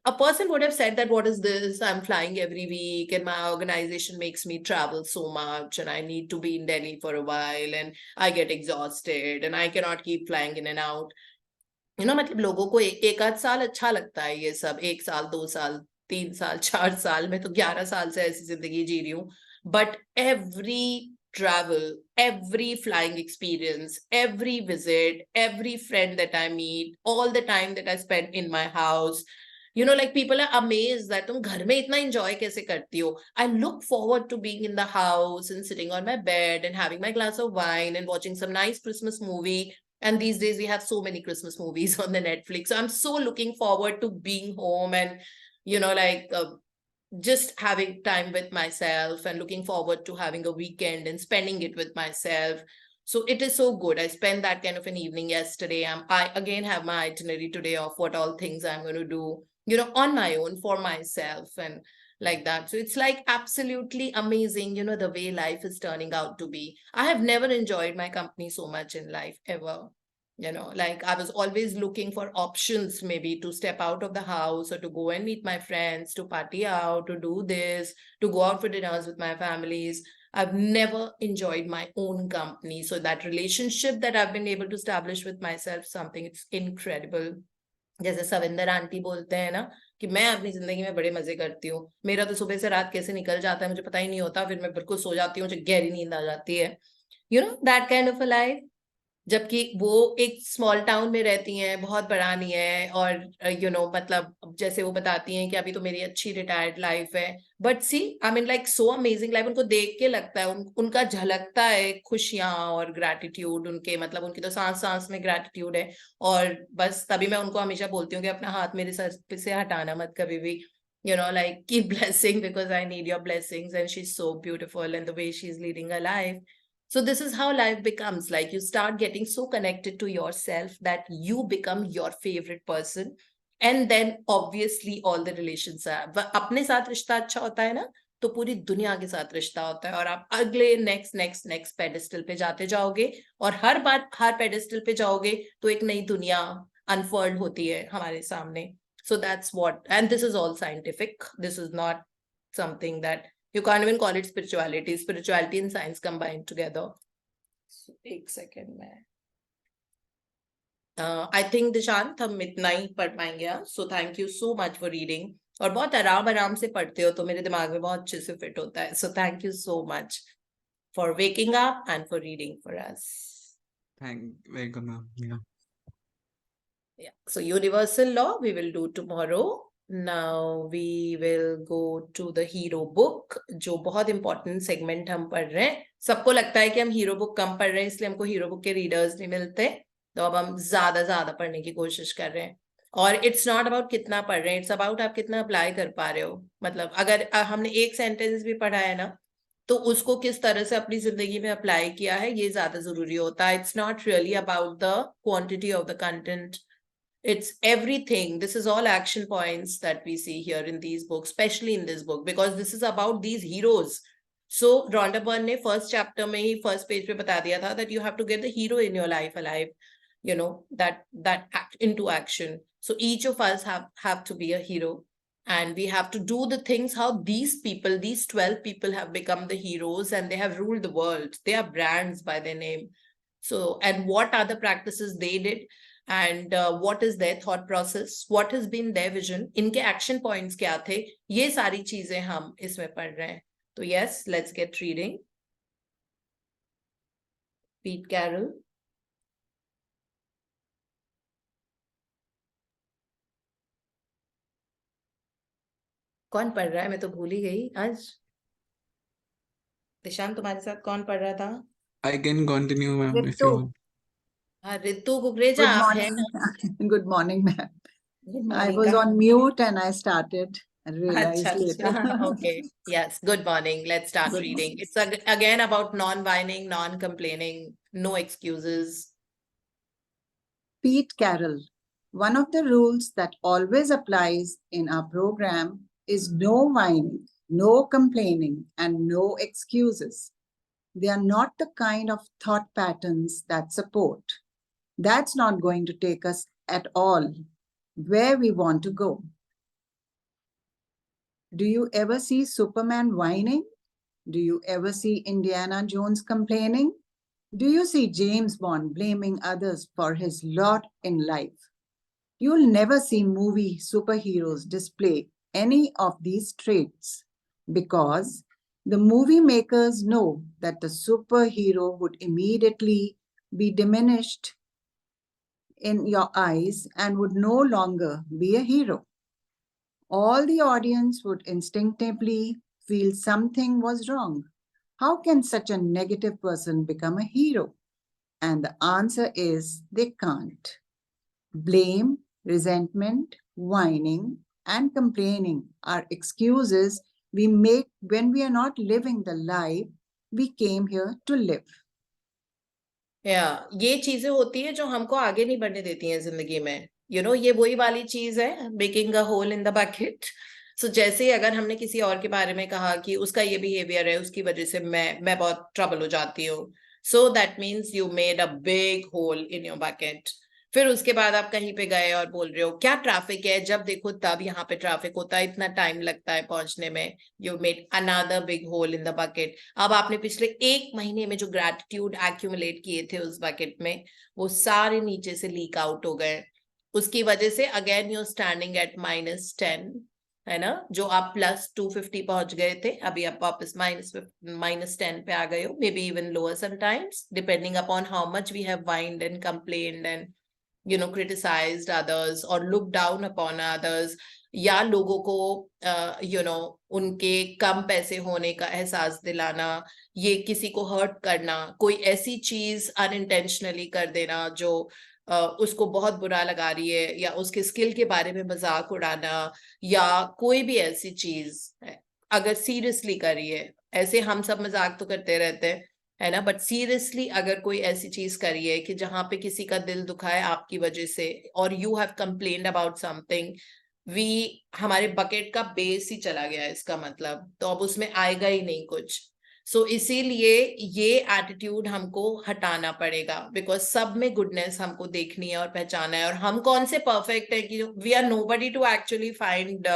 a person would have said that, what is this? I'm flying every week and my organization makes me travel so much and I need to be in Delhi for a while and I get exhausted and I cannot keep flying in and out. You know, मतलब लोगों को एक आध साल अच्छा लगता है ये सब, 1 साल 2 साल 3 साल 4 साल, मैं तो 11 साल से ऐसी जिंदगी जी रही हूँ. But every travel, every flying experience, every visit, every friend that I meet, all the time that I spend in my house, you know, like people are amazed that तुम घर में इतना enjoy कैसे करती हो. I look forward to being in the house and sitting on my bed and having my glass of wine and watching some nice Christmas movie. And these days we have so many Christmas movies on the Netflix. So I'm so looking forward to being home and, you know, like just having time with myself and looking forward to having a weekend and spending it with myself. So it is so good. I spent that kind of an evening yesterday. I again have my itinerary today of what all things I'm going to do, you know, on my own for myself and like that. So it's like absolutely amazing, you know, the way life is turning out to be. I have never enjoyed my company so much in life ever. You know, like I was always looking for options, maybe to step out of the house or to go and meet my friends, to party out, to do this, to go out for dinners with my families. I've never enjoyed my own company. So that relationship that I've been able to establish with myself, something it's incredible. जैसे Savinder aunty बोलते हैं ना कि मैं अपनी जिंदगी में बड़े मजे करती हूँ, मेरा तो सुबह से रात कैसे निकल जाता है मुझे पता ही नहीं होता, फिर मैं बिल्कुल सो जाती हूँ, मुझे गहरी नींद आ जाती है, you know that kind of a life. जबकि वो एक स्मॉल टाउन में रहती हैं, बहुत बड़ा नहीं है, और यू नो मतलब जैसे वो बताती हैं कि अभी तो मेरी अच्छी रिटायर्ड लाइफ है, but see I mean like so amazing life. उनको देख के लगता है उनका झलकता है खुशियां और ग्रैटिट्यूड, उनके मतलब उनकी तो सांस सांस में ग्रैटिट्यूड है। और बस तभी मैं उनको हमेशा बोलती हूँ कि अपना हाथ मेरे सर पे से हटाना मत कभी भी, you know, like keep blessing because I need your blessings, and she's so beautiful and the way she's leading her life. So this is how life becomes, like you start getting so connected to yourself that you become your favorite person, and then obviously all the relations are अपने साथ रिश्ता अच्छा होता है ना तो पूरी दुनिया के साथ रिश्ता होता है, और आप अगले नेक्स्ट पेडेस्टल पे जाते जाओगे, और हर बार हर पेडेस्टल पे जाओगे तो एक नई दुनिया अनफोल्ड होती है हमारे सामने. So that's what, and this is all scientific. This is not something that you can't even call it spirituality. Spirituality and science combined together. So, एक second में. I think Dishant हम इतना ही पढ़ पाएंगे. So thank you so much for reading. और बहुत आराम से पढ़ते हो तो मेरे दिमाग में बहुत अच्छे से फिट होता है. So thank you so much for waking up and for reading for us. Very good, ma'am. Yeah. Yeah. So universal law we will do tomorrow. Now we will go to the hero book, जो बहुत important segment हम पढ़ रहे हैं. सबको लगता है कि हम hero book कम पढ़ रहे हैं इसलिए हमको hero book के readers नहीं मिलते, तो अब हम ज्यादा पढ़ने की कोशिश कर रहे हैं. और it's not about कितना पढ़ रहे हैं, it's about आप कितना अप्लाई कर पा रहे हो. मतलब अगर हमने एक सेंटेंस भी पढ़ा है ना तो उसको किस तरह से अपनी जिंदगी में अप्लाई किया है ये ज्यादा जरूरी होता है. It's not really about the quantity of the content. It's everything. This is all action points that we see here in these books, especially in this book, because this is about these heroes. So Rhonda Byrne ने first chapter में ही first page पे बता दिया था that you have to get the hero in your life alive, you know, that act into action. So each of us have to be a hero, and we have to do the things how these people, these 12 people have become the heroes, and they have ruled the world. They are brands by their name. So, and what are the practices they did? And what is their thought process, what has been their vision, इनके action points क्या थे, ये सारी चीजें हम इसमें पढ़ रहे हैं. तो yes, let's get reading. Pete Carroll. कौन पढ़ रहा है, मैं तो भूल ही गई आज. दिशांत तुम्हारे साथ कौन पढ़ रहा था? I can continue, ma'am, if Ritu. you want. हाँ रितु कुकरेजा Good आप हैं morning. ना? Good morning, ma'am. Good I morning. was कहाँ? on mute and I started and अच्छा realized later. Okay, yes, good morning. Let's start Good reading. It's again about non-whining, non-complaining, no excuses. Pete Carroll. One of the rules that always applies in our program is no whining, no complaining, and no excuses. They are not the kind of thought patterns that support. That's not going to take us at all where we want to go. Do you ever see Superman whining? Do you ever see Indiana Jones complaining? Do you see James Bond blaming others for his lot in life? You'll never see movie superheroes display any of these traits because the movie makers know that the superhero would immediately be diminished in your eyes and would no longer be a hero. All the audience would instinctively feel something was wrong. How can such a negative person become a hero? And the answer is they can't. Blame, resentment, whining, and complaining are excuses we make when we are not living the life we came here to live. ये चीजें होती है जो हमको आगे नहीं बढ़ने देती हैं जिंदगी में. ये वही वाली चीज है, making a hole in the bucket. So जैसे अगर हमने किसी और के बारे में कहा कि उसका ये बिहेवियर है, उसकी वजह से मैं बहुत ट्रबल हो जाती हूँ, so that means you made a big hole in your bucket. फिर उसके बाद आप कहीं पे गए और बोल रहे हो क्या ट्रैफिक है, जब देखो तब यहाँ पे ट्रैफिक होता है, इतना टाइम लगता है पहुंचने में, you made another big hole in the bucket. अब आपने पिछले 1 महीने में जो ग्रेटिट्यूड एक्यूमुलेट किए थे उस बकेट में, वो सारे नीचे से लीक आउट हो गए। उसकी वजह से अगेन यू स्टैंडिंग एट -10, है ना, जो आप +250 पहुंच गए थे, अभी आप वापस -10 पे आ गए हो, maybe even lower sometimes, depending upon how much we have whined and complained and criticized others or looked down upon others, या लोगों को उनके कम पैसे होने का एहसास दिलाना, ये किसी को हर्ट करना, कोई ऐसी चीज अनइंटेंशनली कर देना जो उसको बहुत बुरा लगा रही है, या उसके स्किल के बारे में मजाक उड़ाना, या कोई भी ऐसी चीज अगर सीरियसली करी है, ऐसे हम सब मजाक तो करते रहते हैं, है ना, बट सीरियसली अगर कोई ऐसी चीज करी है कि जहां पे किसी का दिल दुखा है आपकी वजह से, और you have complained about something, हमारे बकेट का बेस ही चला गया है इसका मतलब, तो अब उसमें आएगा ही नहीं कुछ। सो इसीलिए ये एटीट्यूड हमको हटाना पड़ेगा, बिकॉज सब में गुडनेस हमको देखनी है और पहचाना है, और हम कौन से परफेक्ट है कि we are nobody to actually find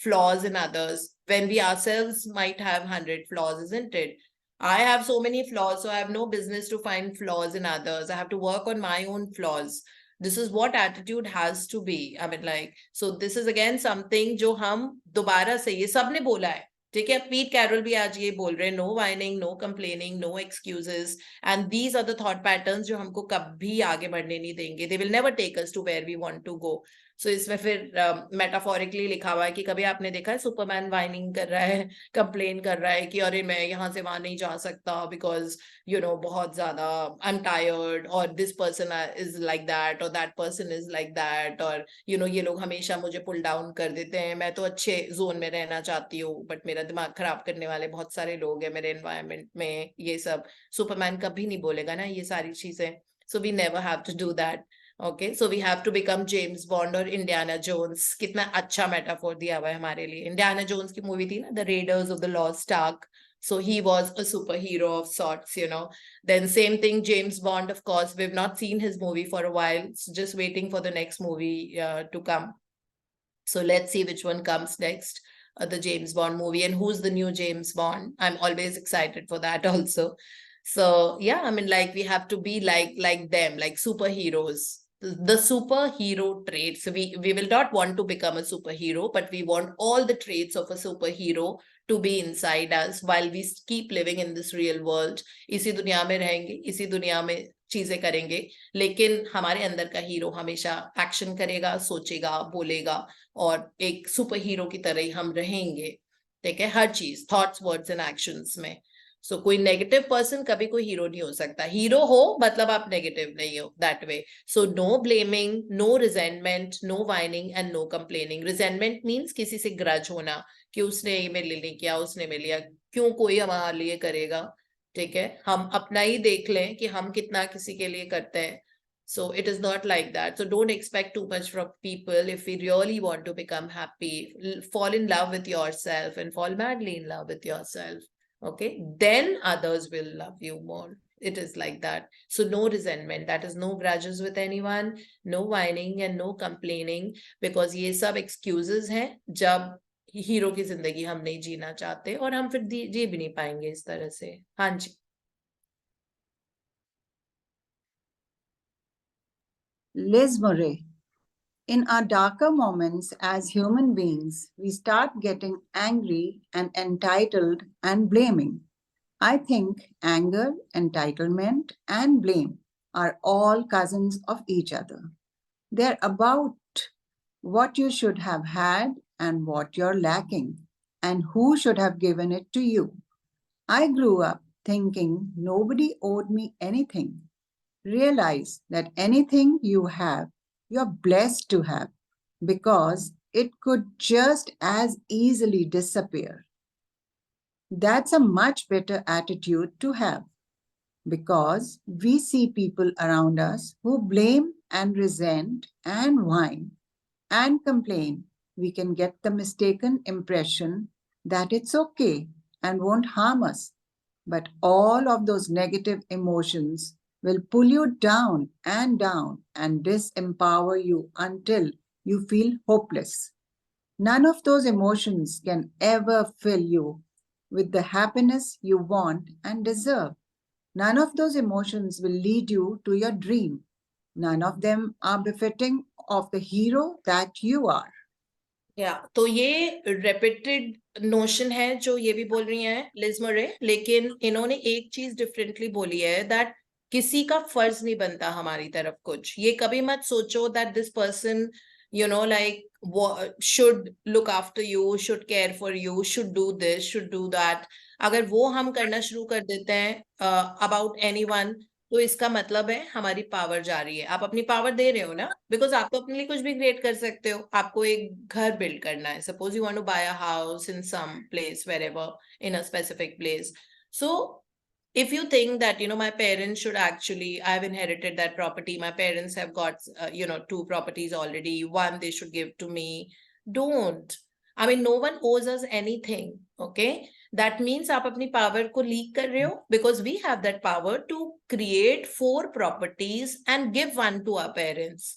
flaws in others when we ourselves might have 100 flaws, isn't it? I have so many flaws, so I have no business to find flaws in others. I have to work on my own flaws. This is what attitude has to be. I mean, like, so this is again something जो हम दोबारा से, ये सबने बोला है, ठीक है, पीट कैरोल भी आज ये बोल रहे हैं, no whining, no complaining, no excuses, and these are the thought patterns जो हमको कभी आगे बढ़ने नहीं देंगे। They will never take us to where we want to go. So इसमें फिर मेटाफोरिकली लिखा हुआ है कि कभी आपने देखा है सुपरमैन वाइनिंग कर रहा है, कंप्लेन कर रहा है कि अरे मैं यहाँ से वहां नहीं जा सकता बिकॉज बहुत ज्यादा आई एम टायर्ड, और this person is like that, और that person is like that, और ये लोग हमेशा मुझे पुल डाउन कर देते हैं, मैं तो अच्छे जोन में रहना चाहती हूँ बट मेरा दिमाग खराब करने वाले बहुत सारे लोग हैं मेरे एनवायरमेंट में, ये सब सुपरमैन कभी नहीं बोलेगा ना ये सारी चीजें। So we never have to do that. Okay, so we have to become James Bond और इंडियाना जोन्स। कितना अच्छा मेटाफोर दिया हुआ है हमारे लिए। इंडियाना जोन्स की मूवी थी ना, the readers of the lost arc, so he was a superhero of sorts. Then same thing, James Bond, of course, we've not seen his movie for a while, so just waiting for the next movie to come. So let's see which one comes next, the James Bond movie, and who's the new James Bond. I'm always excited for that also. So yeah, I mean, like, we have to be like them, like superheroes, the superhero traits. We will not want to become a superhero, but we want all the traits of a superhero to be inside us while we keep living in this real world. इसी दुनिया में रहेंगे, इसी दुनिया में चीजें करेंगे, लेकिन हमारे अंदर का हीरो हमेशा एक्शन करेगा, सोचेगा, बोलेगा, और एक सुपर हीरो की तरह ही हम रहेंगे, ठीक है, हर चीज, थॉट्स, वर्ड्स एंड एक्शंस में। सो कोई नेगेटिव पर्सन कभी कोई हीरो नहीं हो सकता। हीरो हो मतलब आप नेगेटिव नहीं हो, that way. So no blaming, no resentment, no whining and no complaining. Resentment means किसी से ग्रज होना कि उसने ये मेरे लिए नहीं किया, उसने मेरे लिए, क्यों कोई हमारे लिए करेगा, ठीक है, हम अपना ही देख लें कि हम कितना किसी के लिए करते हैं। So it is not like that. So don't expect too much from people. If we really want to become happy, fall in love with yourself and fall madly in love with yourself. Okay, then others will love you more. It is like that. So no resentment, that is no grudges with anyone, no whining and no complaining, because ये सब excuses हैं जब hero की जिंदगी हम नहीं जीना चाहते, और हम फिर जी भी नहीं पाएंगे इस तरह से। हाँ जी। Liz Murray. In our darker moments as human beings, we start getting angry and entitled and blaming. I think anger, entitlement, and blame are all cousins of each other. They're about what you should have had and what you're lacking, and who should have given it to you. I grew up thinking nobody owed me anything. Realize that anything you have, you're blessed to have, because it could just as easily disappear. That's a much better attitude to have, because we see people around us who blame and resent and whine and complain. We can get the mistaken impression that it's okay and won't harm us. But all of those negative emotions will pull you down and disempower you until you feel hopeless. None of those emotions can ever fill you with the happiness you want and deserve. None of those emotions will lead you to your dream. None of them are befitting of the hero that you are. तो ये repeated notion है जो ये भी बोल रही हैं Liz मरे, लेकिन इन्होंने एक चीज डिफरेंटली बोली है that किसी का फर्ज नहीं बनता हमारी तरफ कुछ. ये कभी मत सोचो that this person, you know, like should look after you, should care for you, should do this, should do that. अगर वो हम करना शुरू कर देते हैं about anyone, तो इसका मतलब है हमारी पावर जा रही है. आप अपनी पावर दे रहे हो ना, बिकॉज आप तो अपने लिए कुछ भी क्रिएट कर सकते हो. आपको एक घर बिल्ड करना है, suppose you want to buy a house in some place, wherever, in a specific place. So if you think that, you know, my parents should actually, I've inherited that property, my parents have got, you know, 2 properties already, one they should give to me. Don't. I mean, no one owes us anything, okay? That means आप अपनी power को leak कर रहे हो, because we have that power to create 4 properties and give one to our parents.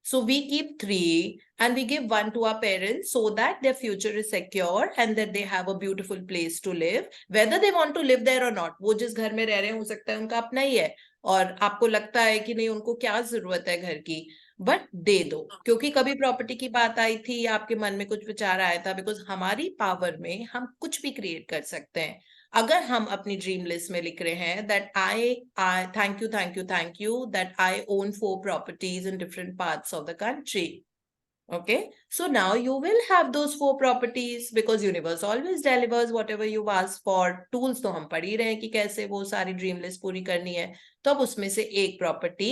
So we keep 3 and we give 1 to our parents so that their future is secure and that they have a beautiful place to live, whether they want to live there or not. वो जिस घर में रह रहे हैं हो सकता है उनका अपना ही है और आपको लगता है कि नहीं उनको क्या जरूरत है घर की, बट दे दो. क्योंकि कभी प्रॉपर्टी की बात आई थी या आपके मन में कुछ विचार आया था, बिकॉज हमारी पावर में हम कुछ भी क्रिएट कर सकते हैं. अगर हम अपनी ड्रीम लिस्ट में लिख रहे हैं that I thank you that I own 4 properties in different parts of the country. Okay, so now you will have those 4 properties because universe always delivers whatever you ask for. Tools तो हम पढ़ ही रहे हैं कि कैसे वो सारी dream list पूरी करनी है. तो अब उसमें से एक प्रॉपर्टी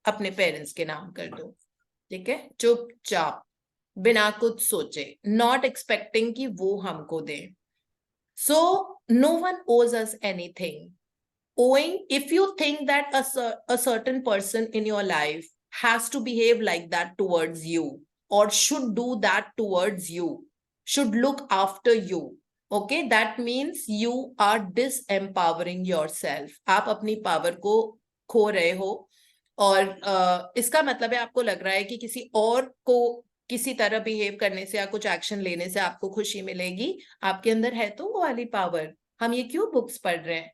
अपने पेरेंट्स के नाम कर दो. ठीक है, चुपचाप, बिना कुछ सोचे, नॉट एक्सपेक्टिंग कि वो हमको दे. So no one owes us anything. Owing, if you think that a certain person in your life has to behave like that towards you or should do that towards you, should look after you, okay, that means you are disempowering yourself. आप अपनी power को खो रहे हो और इसका मतलब है आपको लग रहा है कि किसी और को किसी तरह बिहेव करने से या कुछ एक्शन लेने से आपको खुशी मिलेगी. आपके अंदर है तो वो वाली पावर. हम ये क्यों बुक्स पढ़ रहे हैं?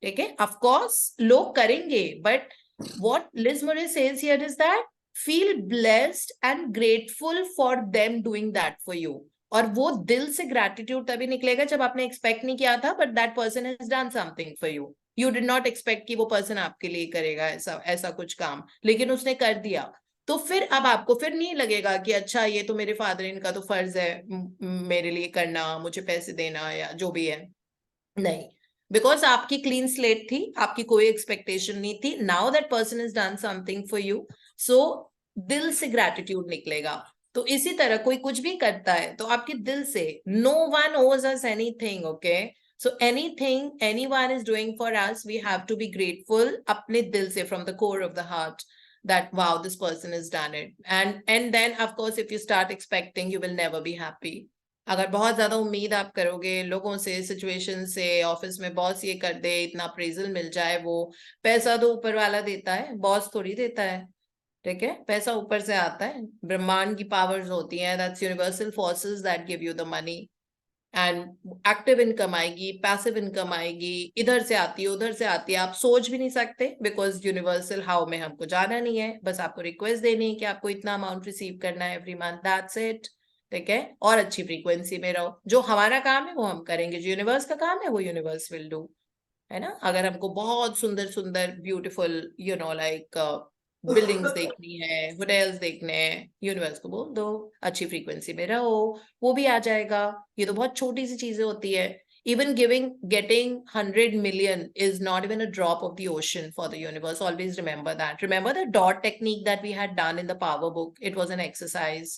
ठीक है, ऑफ कोर्स लोग करेंगे, but what Liz Moore says here is that feel blessed and grateful for them doing that for you. और वो दिल से ग्रैटिट्यूड तभी निकलेगा जब आपने एक्सपेक्ट नहीं किया था, but that person has done something for you. You did not expect कि वो पर्सन आपके लिए करेगा ऐसा कुछ काम, लेकिन उसने कर दिया. तो फिर अब आपको फिर नहीं लगेगा कि अच्छा ये तो मेरे फादर, इनका तो फर्ज है मेरे लिए करना, मुझे पैसे देना या जो भी है. नहीं, बिकॉज आपकी क्लीन स्लेट थी, आपकी कोई एक्सपेक्टेशन नहीं थी. Now that person is done something for you, so दिल से ग्रैटिट्यूड निकलेगा. तो इसी तरह कोई कुछ भी करता है तो आपके दिल से, no one owes us anything, okay. So anything anyone is doing for us, we have to be grateful अपने दिल से, from the core of the heart, that wow, this person has done it. And then of course if you start expecting, you will never be happy. अगर बहुत ज्यादा उम्मीद आप करोगे लोगों से, सिचुएशन से, ऑफिस में बॉस ये कर दे, इतना अप्रेजल मिल जाए, वो पैसा तो ऊपर वाला देता है, बॉस थोड़ी देता है. ठीक है, पैसा ऊपर से आता है, ब्रह्मांड की पावर्स होती हैं, that's universal forces that give you the money. And active income आएगी, पैसिव इनकम आएगी, इधर से आती है उधर से आती है, आप सोच भी नहीं सकते, बिकॉज यूनिवर्सल हाउ में हमको जाना नहीं है, बस आपको रिक्वेस्ट देनी है कि आपको इतना अमाउंट रिसीव करना है एवरी मंथ, दैट्स इट. ठीक है, और अच्छी फ्रीक्वेंसी में रहो. जो हमारा काम है वो हम करेंगे, जो यूनिवर्स का काम है वो यूनिवर्स विल डू, है ना. अगर हमको बहुत सुंदर सुंदर beautiful you know like buildings देखनी है, होटल्स देखने हैं, यूनिवर्स को बोल दो अच्छी फ्रीक्वेंसी में रहो, वो भी आ जाएगा. ये तो बहुत छोटी सी चीजें होती है. Even getting 100 million is not even a drop of the ocean for the universe. Always remember that. Remember the dot technique that we had done in the power book? It was an exercise.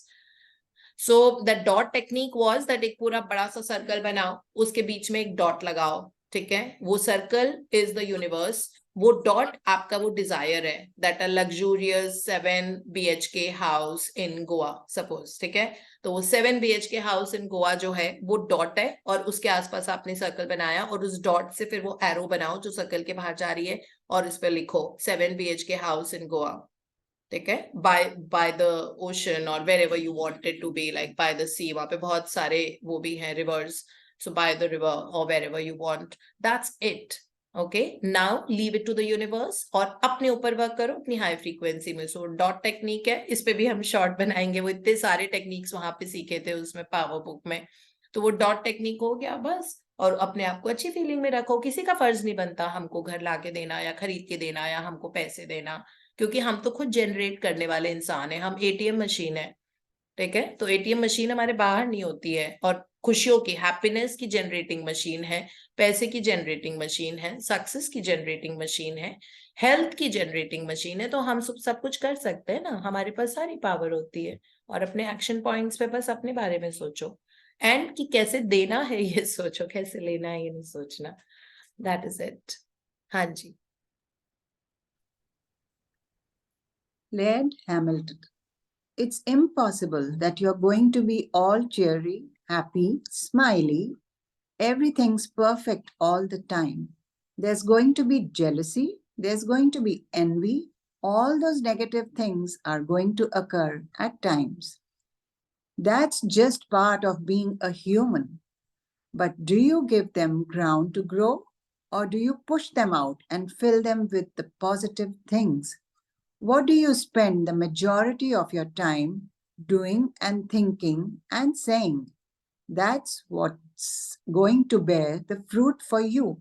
So that dot technique was that एक पूरा बड़ा सा circle बनाओ, उसके बीच में एक dot लगाओ. ठीक है, वो सर्कल is the universe. वो डॉट आपका वो डिजायर है, that a luxurious 7 BHK house in Goa suppose, ठीक है। तो वो 7 BHK हाउस इन गोवा जो है वो डॉट है, और उसके आसपास आपने सर्कल बनाया, और उस डॉट से फिर वो एरो बनाओ जो सर्कल के बाहर जा रही है, और इस पे लिखो 7 BHK हाउस इन गोवा, ठीक है, बाय द ओशन और wherever you wanted to be, like by the sea, वहां पे बहुत सारे वो भी हैं rivers, so by the river और wherever you want, that's it. Okay, now leave it to the universe और अपने ऊपर वर्क करो अपनी हाई फ्रीक्वेंसी में। सो डॉट टेक्निक है, इस पे भी हम शॉर्ट बनाएंगे, वो इतने सारे टेक्निक्स वहां पे सीखे थे उसमें पावर बुक में। तो वो डॉट टेक्निक हो गया बस, और अपने आप को अच्छी फीलिंग में रखो। किसी का फर्ज नहीं बनता हमको घर लाके देना या खरीद के देना या हमको पैसे देना, क्योंकि हम तो खुद जनरेट करने वाले इंसान हैं, हम ATM मशीन है, ठीक है। तो ATM मशीन हमारे बाहर नहीं होती है, और खुशियों की, हैप्पीनेस की जनरेटिंग मशीन है, पैसे की जनरेटिंग मशीन है, सक्सेस की जनरेटिंग मशीन है, हेल्थ की जनरेटिंग मशीन है। तो हम सब कुछ कर सकते हैं ना, हमारे पास सारी पावर होती है। और अपने एक्शन पॉइंट्स पे बस अपने बारे में सोचो, एंड कि कैसे देना है ये सोचो, कैसे लेना है ये नहीं सोचना। That is it. हाँ जी। Laird Hamilton. It's impossible that you're going to be all cheery, happy, smiley, everything's perfect all the time. There's going to be jealousy, there's going to be envy, all those negative things are going to occur at times. That's just part of being a human. But do you give them ground to grow, or do you push them out and fill them with the positive things? What do you spend the majority of your time doing and thinking and saying? That's what's going to bear the fruit for you.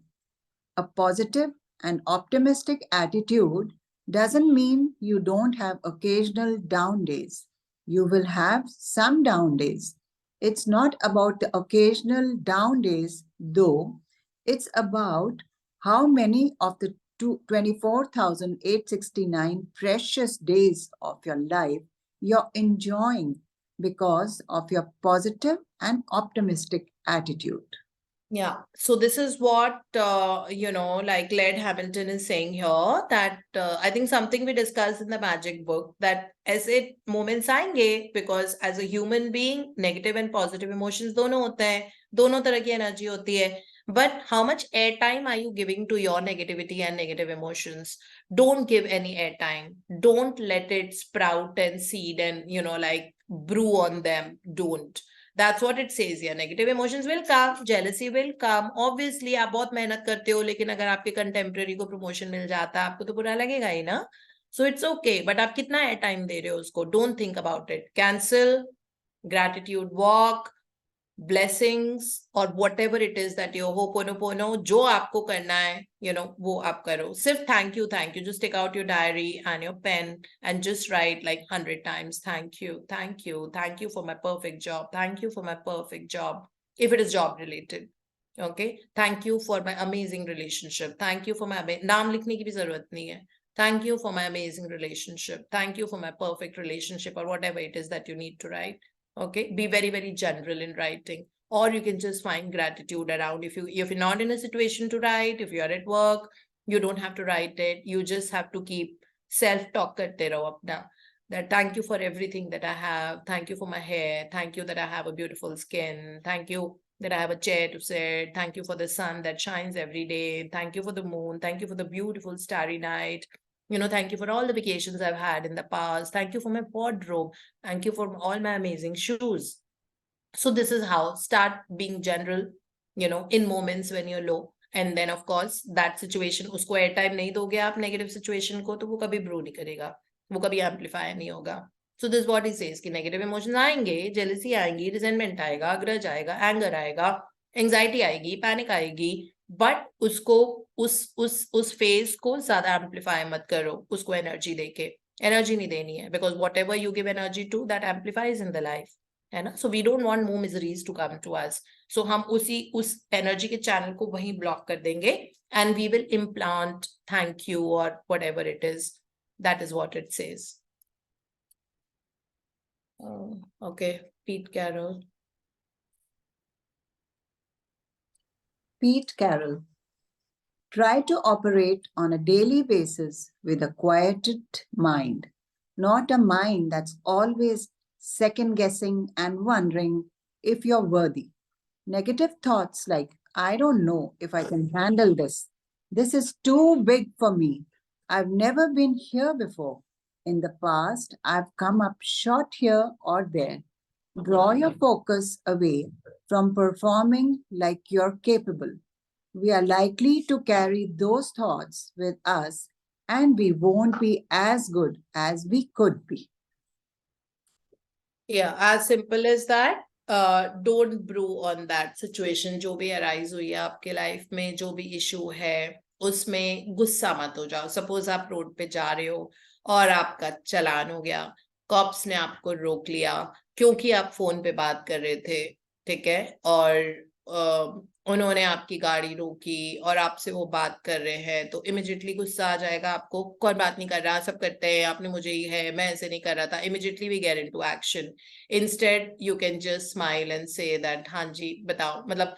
A positive and optimistic attitude doesn't mean you don't have occasional down days. You will have some down days. It's not about the occasional down days, though, it's about how many of the 24,869 precious days of your life you're enjoying because of your positive and optimistic attitude. Yeah, so this is what like Laird Hamilton is saying here, that I think something we discussed in the magic book, that ऐसे moments आएंगे, because as a human being negative and positive emotions दोनों होते हैं, दोनों तरह की energy होती है, but how much airtime are you giving to your negativity and negative emotions? Don't give any airtime. Don't let it sprout and seed and like brew on them. Don't. That's what it says here. Negative emotions will come, jealousy will come. Obviously, आप बहुत मेहनत करते हो, लेकिन अगर आपके contemporary को promotion मिल जाता है, आपको तो बुरा लगेगा ही ना. So it's okay, but आप कितना एयर टाइम दे रहे हो उसको? Don't think about it. Cancel, gratitude walk, blessings, or whatever it is that you ho'oponopono, जो आपको करना है, वो आप करो. सिर्फ thank you. Just take out your diary and your pen and just write like 100 times, thank you for my perfect job. Thank you for my perfect job. If it is job related. Okay. Thank you for my amazing relationship. Thank you for my, नाम लिखने की भी जरूरत नहीं है. Thank you for my amazing relationship. Thank you for my perfect relationship, or whatever it is that you need to write. Okay, be very, very general in writing, or you can just find gratitude around. If you're not in a situation to write, if you're at work, you don't have to write it. You just have to keep self-talk karte raho apna, that thank you for everything that I have. Thank you for my hair. Thank you that I have a beautiful skin. Thank you that I have a chair to sit. Thank you for the sun that shines every day. Thank you for the moon. Thank you for the beautiful starry night. Thank you for all the vacations I've had in the past. Thank you for my wardrobe. Thank you for all my amazing shoes. So this is how, start being general, in moments when you're low. And then of course, that situation, usko airtime nahi doge aap negative situation ko, to wo kabhi brew nahi karega. वो कभी amplify नहीं होगा. So this what he says कि negative emotions आएंगे, jealousy आएंगी, resentment आएगा, grudge आएगा, anger आएगा, एंजाइटी आएगी, पैनिक आएगी, बट उसको उस फेज को ज्यादा एम्पलीफाई मत करो. उसको एनर्जी देके, एनर्जी नहीं देनी है, because whatever you give energy to, that amplifies in the life, है ना. So we don't want more miseries to come to us. So हम उस एनर्जी के चैनल को वहीं ब्लॉक कर देंगे, and we will implant thank you और whatever it is. That is what it says. Okay, Pete Carroll. Pete Carroll. Try to operate on a daily basis with a quieted mind, not a mind that's always second guessing and wondering if you're worthy. Negative thoughts like, I don't know if I can handle this. This is too big for me. I've never been here before. In the past, I've come up short here or there. Draw your focus away from performing like you're capable. We are likely to carry those thoughts with us and we won't be as good as we could be. Yeah, as simple as that. Don't brew on that situation. जो भी arise हुई है आपके life में, जो भी issue है उसमें गुस्सा मत हो जाओ. सपोज आप रोड पे जा रहे हो और आपका चालान हो गया, कॉप्स ने आपको रोक लिया क्योंकि आप फोन पे बात कर रहे थे, ठीक है, और उन्होंने आपकी गाड़ी रोकी और आपसे वो बात कर रहे हैं, तो इमिजिएटली गुस्सा आ जाएगा आपको. कौन बात नहीं कर रहा, सब करते हैं, आपने मुझे ही है, मैं ऐसे नहीं कर रहा था. Immediately we get into action. Instead you can just smile and say that हाँ जी बताओ. मतलब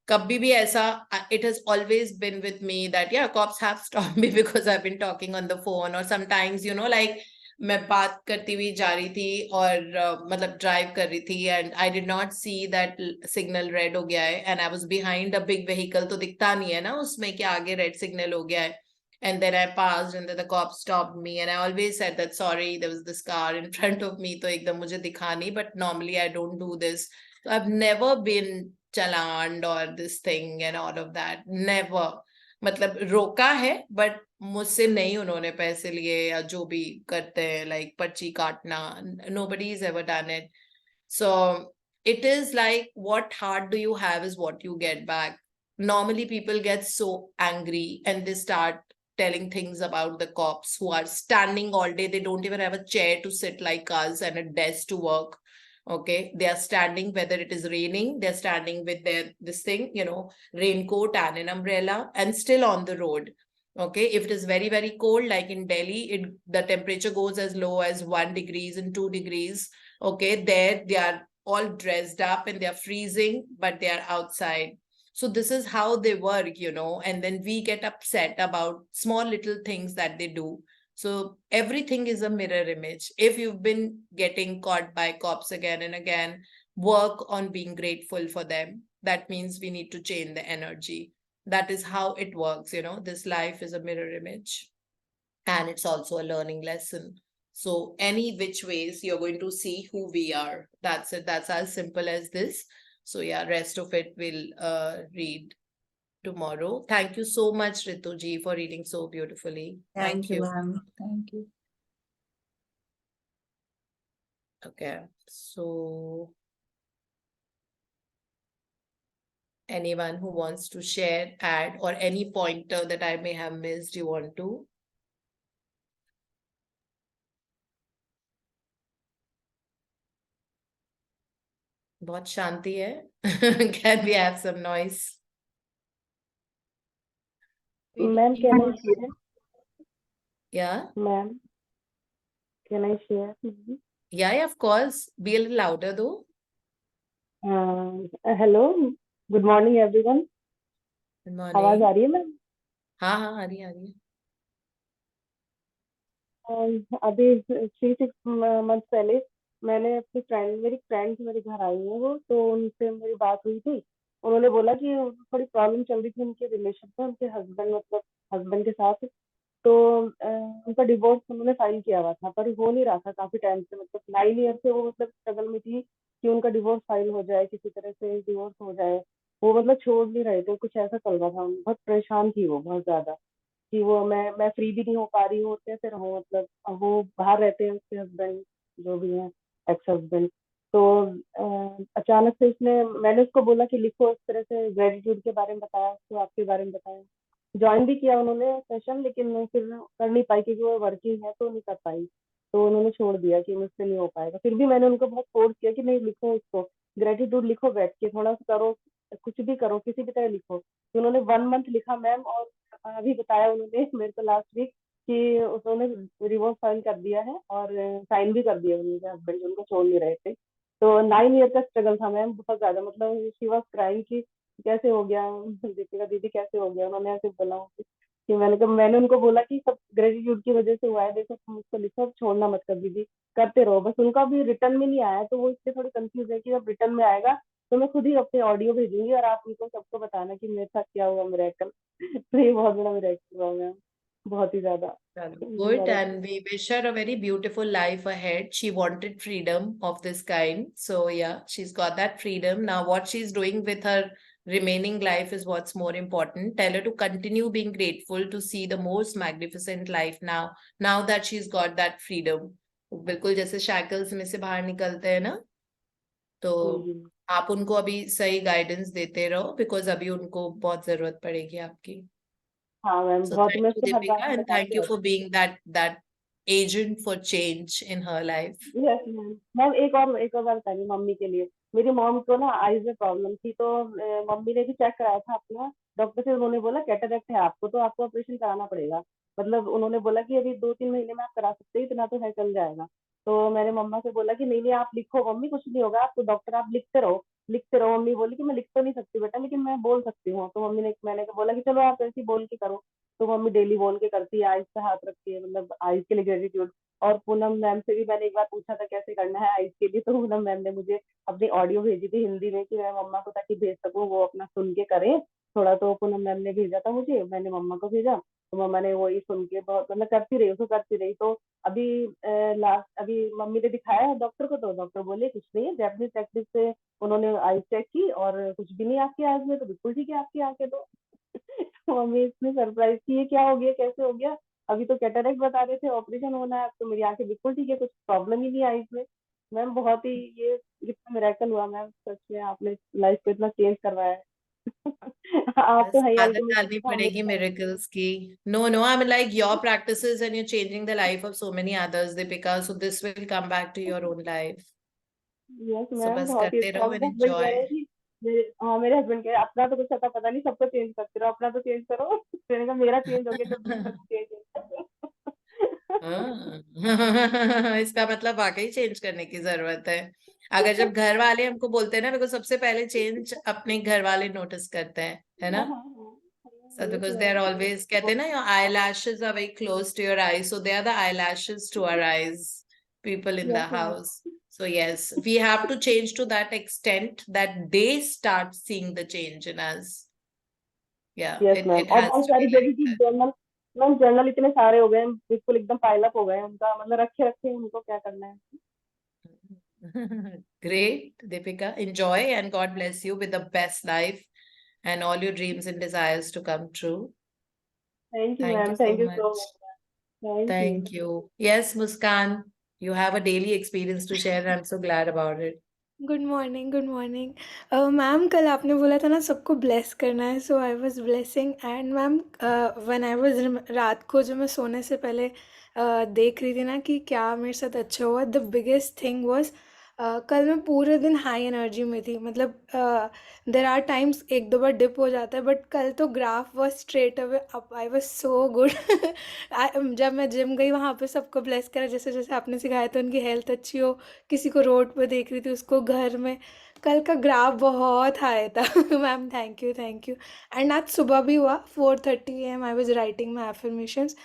कभी भी ऐसा, it has always been with me that yeah, cops have stopped me because I've been talking on the phone, or sometimes you know like मैं बात करती हुई जा रही थी और मतलब ड्राइव कर रही थी and I did not see that signal red हो गया है and I was behind a big vehicle, तो दिखता नहीं है ना उसमें कि आगे रेड सिग्नल हो गया है. And then I passed and then the cop stopped me and I always said that sorry, there was this car in front of me, तो एकदम मुझे दिखा नहीं, but normally I don't do this. So I've never been challaned or this thing and all of that, never. मतलब रोका है but मुझसे नहीं उन्होंने पैसे लिए या जो भी करते हैं लाइक पर्ची काटना, nobody has ever done it. So it is like what heart do you have is what you get back. Normally people get so angry and they start telling things about the cops who are standing all day. They don't even have a chair to sit like us and a desk to work. Okay, they are standing whether it is raining, they're standing with their this thing, you know, raincoat and an umbrella and still on the road. Okay, if it is very very cold like in Delhi, the temperature goes as low as 1 degrees and 2 degrees. Okay, there they are all dressed up and they are freezing but they are outside. So this is how they work, you know, and then we get upset about small little things that they do. So everything is a mirror image. If you've been getting caught by cops again and again, work on being grateful for them. That means we need to change the energy. That is how it works, you know. This life is a mirror image. And it's also a learning lesson. So any which ways you're going to see who we are. That's it. That's as simple as this. So yeah, rest of it we'll read tomorrow. Thank you so much, Ritu ji, for reading so beautifully. Thank you, ma'am. Thank you. Okay, so anyone who wants to share, add, or any pointer that I may have missed, you want to? बहुत शांति है. Can we have some noise? Ma'am, can I share? Yeah, Ma'am, can I share? yeah, of course. Be a little louder though. Hello, good morning everyone. Good आवाज morning. आ रही है ma'am? हाँ हाँ, आ रही है. अभी 3-6 मंथ पहले मैंने अपनी फ्रेंड, मेरी फ्रेंड मेरे घर आई है वो, तो उनसे मेरी बात हुई थी. उन्होंने बोला कि थोड़ी प्रॉब्लम चल रही थी उनके रिलेशन में, उनके हस्बैंड मतलब हस्बैंड के साथ. तो उनका डिवोर्स उन्होंने फाइल किया हुआ था पर हो नहीं रहा था काफी टाइम से, मतलब 9 ईयर से वो मतलब स्ट्रगल में थी कि उनका डिवोर्स फाइल हो जाए, किसी तरह से डिवोर्स हो जाए. वो मतलब छोड़ नहीं रहे थे, कुछ ऐसा चल रहा था. बहुत परेशान थी वो बहुत ज्यादा कि वो मैं फ्री भी नहीं हो पा रही हूँ, कैसे रहूँ, मतलब वो बाहर रहते हैं उसके हस्बैंड जो भी हैं, एक्स हस्बैंड. तो अचानक से उसने, मैंने उसको बोला कि लिखो, इस तरह से ग्रेटिट्यूड के बारे में बताया उसको, आपके बारे में बताया. ज्वाइन भी किया उन्होंने सेशन, लेकिन फिर कर नहीं पाई क्योंकि वो वर्किंग है तो नहीं कर पाई. तो उन्होंने छोड़ दिया कि मुझसे नहीं हो पाएगा. फिर भी मैंने उनको बहुत फोर्स किया कि नहीं लिखो, उसको ग्रेटिट्यूड लिखो, बैठ के थोड़ा सा करो, कुछ भी करो, किसी भी तरह लिखो. तो उन्होंने 1 मंथ लिखा मैम, और अभी बताया उन्होंने मेरे को लास्ट वीक कि उन्होंने रिवोर्स फाइल कर दिया है और साइन भी कर दिया उनके हस्बैंड, जो उनको छोड़ नहीं रहे थे. तो 9 ईयर का स्ट्रगल था मैम, बहुत ज्यादा. मतलब शी वॉज क्राइंग कि कैसे हो गया? दीपिका दीदी कैसे हो गया? उन्होंने ऐसे बोला कि मैंने उनको बोला कि सब ग्रेटिट्यूड की वजह से हुआ है, देखो तुम उसको लिखो, छोड़ना मत कर दीदी, करते रहो बस। उनका भी रिटर्न में नहीं आया, तो वो इससे थोड़ी कंफ्यूज है कि जब रिटर्न में आएगा तो मैं खुद ही अपने ऑडियो भेजूंगी और आप उनको सबको बताना कि मेरे साथ क्या हुआ मिरेकल। तो ये बहुत बड़ा मिरेकल हुआ मैम, बहुत ही ज्यादा। Good, and we wish her a very beautiful life ahead. She wanted freedom of this kind. So, yeah, she's got that freedom. Now, what she's doing with her remaining life is what's more important. Tell her to continue being grateful to see the most magnificent life now that she's got that freedom. बिल्कुल जैसे shackles में से बाहर निकलते हैं ना, तो आप उनको अभी सही गाइडेंस देते रहो, बिकॉज अभी उनको बहुत जरूरत पड़ेगी आपकी. हाँ मैम, So बहुत thank मैं you, उसको हर Deepika, बात and thank बताती you हूँ। for being that agent for change in her life. Yes ma'am. Ma'am एक और बात बताइए मम्मी के लिए। मेरी मॉम को ना आईज में प्रॉब्लम थी, तो मम्मी ने भी चेक कराया था अपना डॉक्टर से। उन्होंने बोला कैटरेक्ट है आपको, तो आपको ऑपरेशन कराना पड़ेगा। मतलब उन्होंने बोला कि अभी 2-3 महीने में आप करा सकते हैं, इतना तो है, चल जाएगा। तो मैंने मम्मा से बोला कि नहीं नहीं आप लिखो मम्मी, कुछ नहीं होगा आपको, डॉक्टर आप लिखते रहो लिखते रहो। मम्मी बोली कि मैं लिख तो नहीं सकती बेटा, लेकिन मैं बोल सकती हूँ। तो मैंने बोला कि चलो आप ऐसे ही बोल के करो। तो मम्मी डेली बोल के करती है, आइज पे हाथ रखती है, मतलब आइज के लिए ग्रेटिट्यूड। और पूनम मैम से भी मैंने एक बार पूछा था कैसे करना है आइज के लिए, तो पूनम मैम ने मुझे अपनी ऑडियो भेजी थी हिंदी में कि मैं मम्मा को ताकि भेज सकूं, वो अपना सुन के करें थोड़ा। तो पूनम मैम ने भेजा था मुझे, मैंने मम्मा को भेजा, तो मम्मा ने वही सुन के बहुत मतलब करती रही, उसको करती रही। तो अभी लास्ट अभी मम्मी ने दिखाया डॉक्टर को, तो डॉक्टर बोले कुछ नहीं है, जैपनीज टेक्निक से उन्होंने आइज चेक की और कुछ भी नहीं आपकी आइज में, तो बिल्कुल ठीक है आपकी आंखें। तो मम्मी इतनी सरप्राइज की ये क्या हो गया, कैसे हो गया? अभी तो कैटरेक्ट बता रहे थे, ऑपरेशन होना है, अब तो मेरी आंखें बिल्कुल ठीक है, कुछ प्रॉब्लम ही नहीं आई इसमें। मैम बहुत ही ये कितना मिरेकल हुआ मैम, सच में आपने लाइफ को इतना चेंज करवाया है। आप तो बस है ही आदत अल्टीमेट डालनी पड़ेगी miracles की. No, I mean like your practices and you're changing the life of so many others, Deepika. So this will come back to your own life. Yes So ma'am, बस बहुत ही करते अच्छा। रहो मेरे and हस्बैंड कह enjoy. रहे हैं कि मेरे हस्बैंड कह रहे अपना तो कुछ आता पता नहीं, सबको चेंज करते रहो, अपना तो चेंज करो। मैंने कहा मेरा चेंज हो गया, जब दूसरा चेंज हाँ. इसका मतलब वाकई चेंज करने की जरूरत है. अगर जब घर वाले हमको बोलते हैं ना, बिकॉज सबसे पहले चेंज अपने घर वाले नोटिस करते हैं, है ना? So yes because they are ma'am. always कहते हैं ना, your eyelashes are very close to your eyes, so they are the eyelashes to our eyes, people in the yes ma'am. house. So yes, we have to change to that extent that they start seeing the change in us. Yeah, yes ma'am. it और has बहुत to सारी be like journal journal ma'am, journal इतने सारे हो गए हैं, बिल्कुल एकदम पाइल अप हो गए हैं उनका, मतलब रखे रखे उनको क्या करना है। that. Great, Deepika. Enjoy and God bless you with the best life and all your dreams and desires to come true. Thank you Thank you ma'am, so thank you so much. Much. Thank you. Thank you. Yes, Muskan, you have a daily experience to share. I'm so glad about it. Good morning, good morning. Ma'am कल आपने बोला था ना सबको bless करना है, so I was blessing and ma'am when I was रात को जब मैं सोने से पहले देख रही थी ना कि क्या मेरे साथ अच्छा हुआ, द बिगेस्ट थिंग वाज कल मैं पूरे दिन हाई एनर्जी में थी। मतलब देर आर टाइम्स एक दो बार डिप हो जाता है, बट कल तो graph was straight away up, I was so good. जब मैं जिम गई वहाँ पे सबको ब्लेस करा जैसे जैसे आपने सिखाया था, उनकी हेल्थ अच्छी हो, किसी को रोड पे देख रही थी उसको घर में। कल का ग्राफ बहुत हाई था। Ma'am thank you, thank you. And आज सुबह भी हुआ 4:30 AM I was writing my affirmations,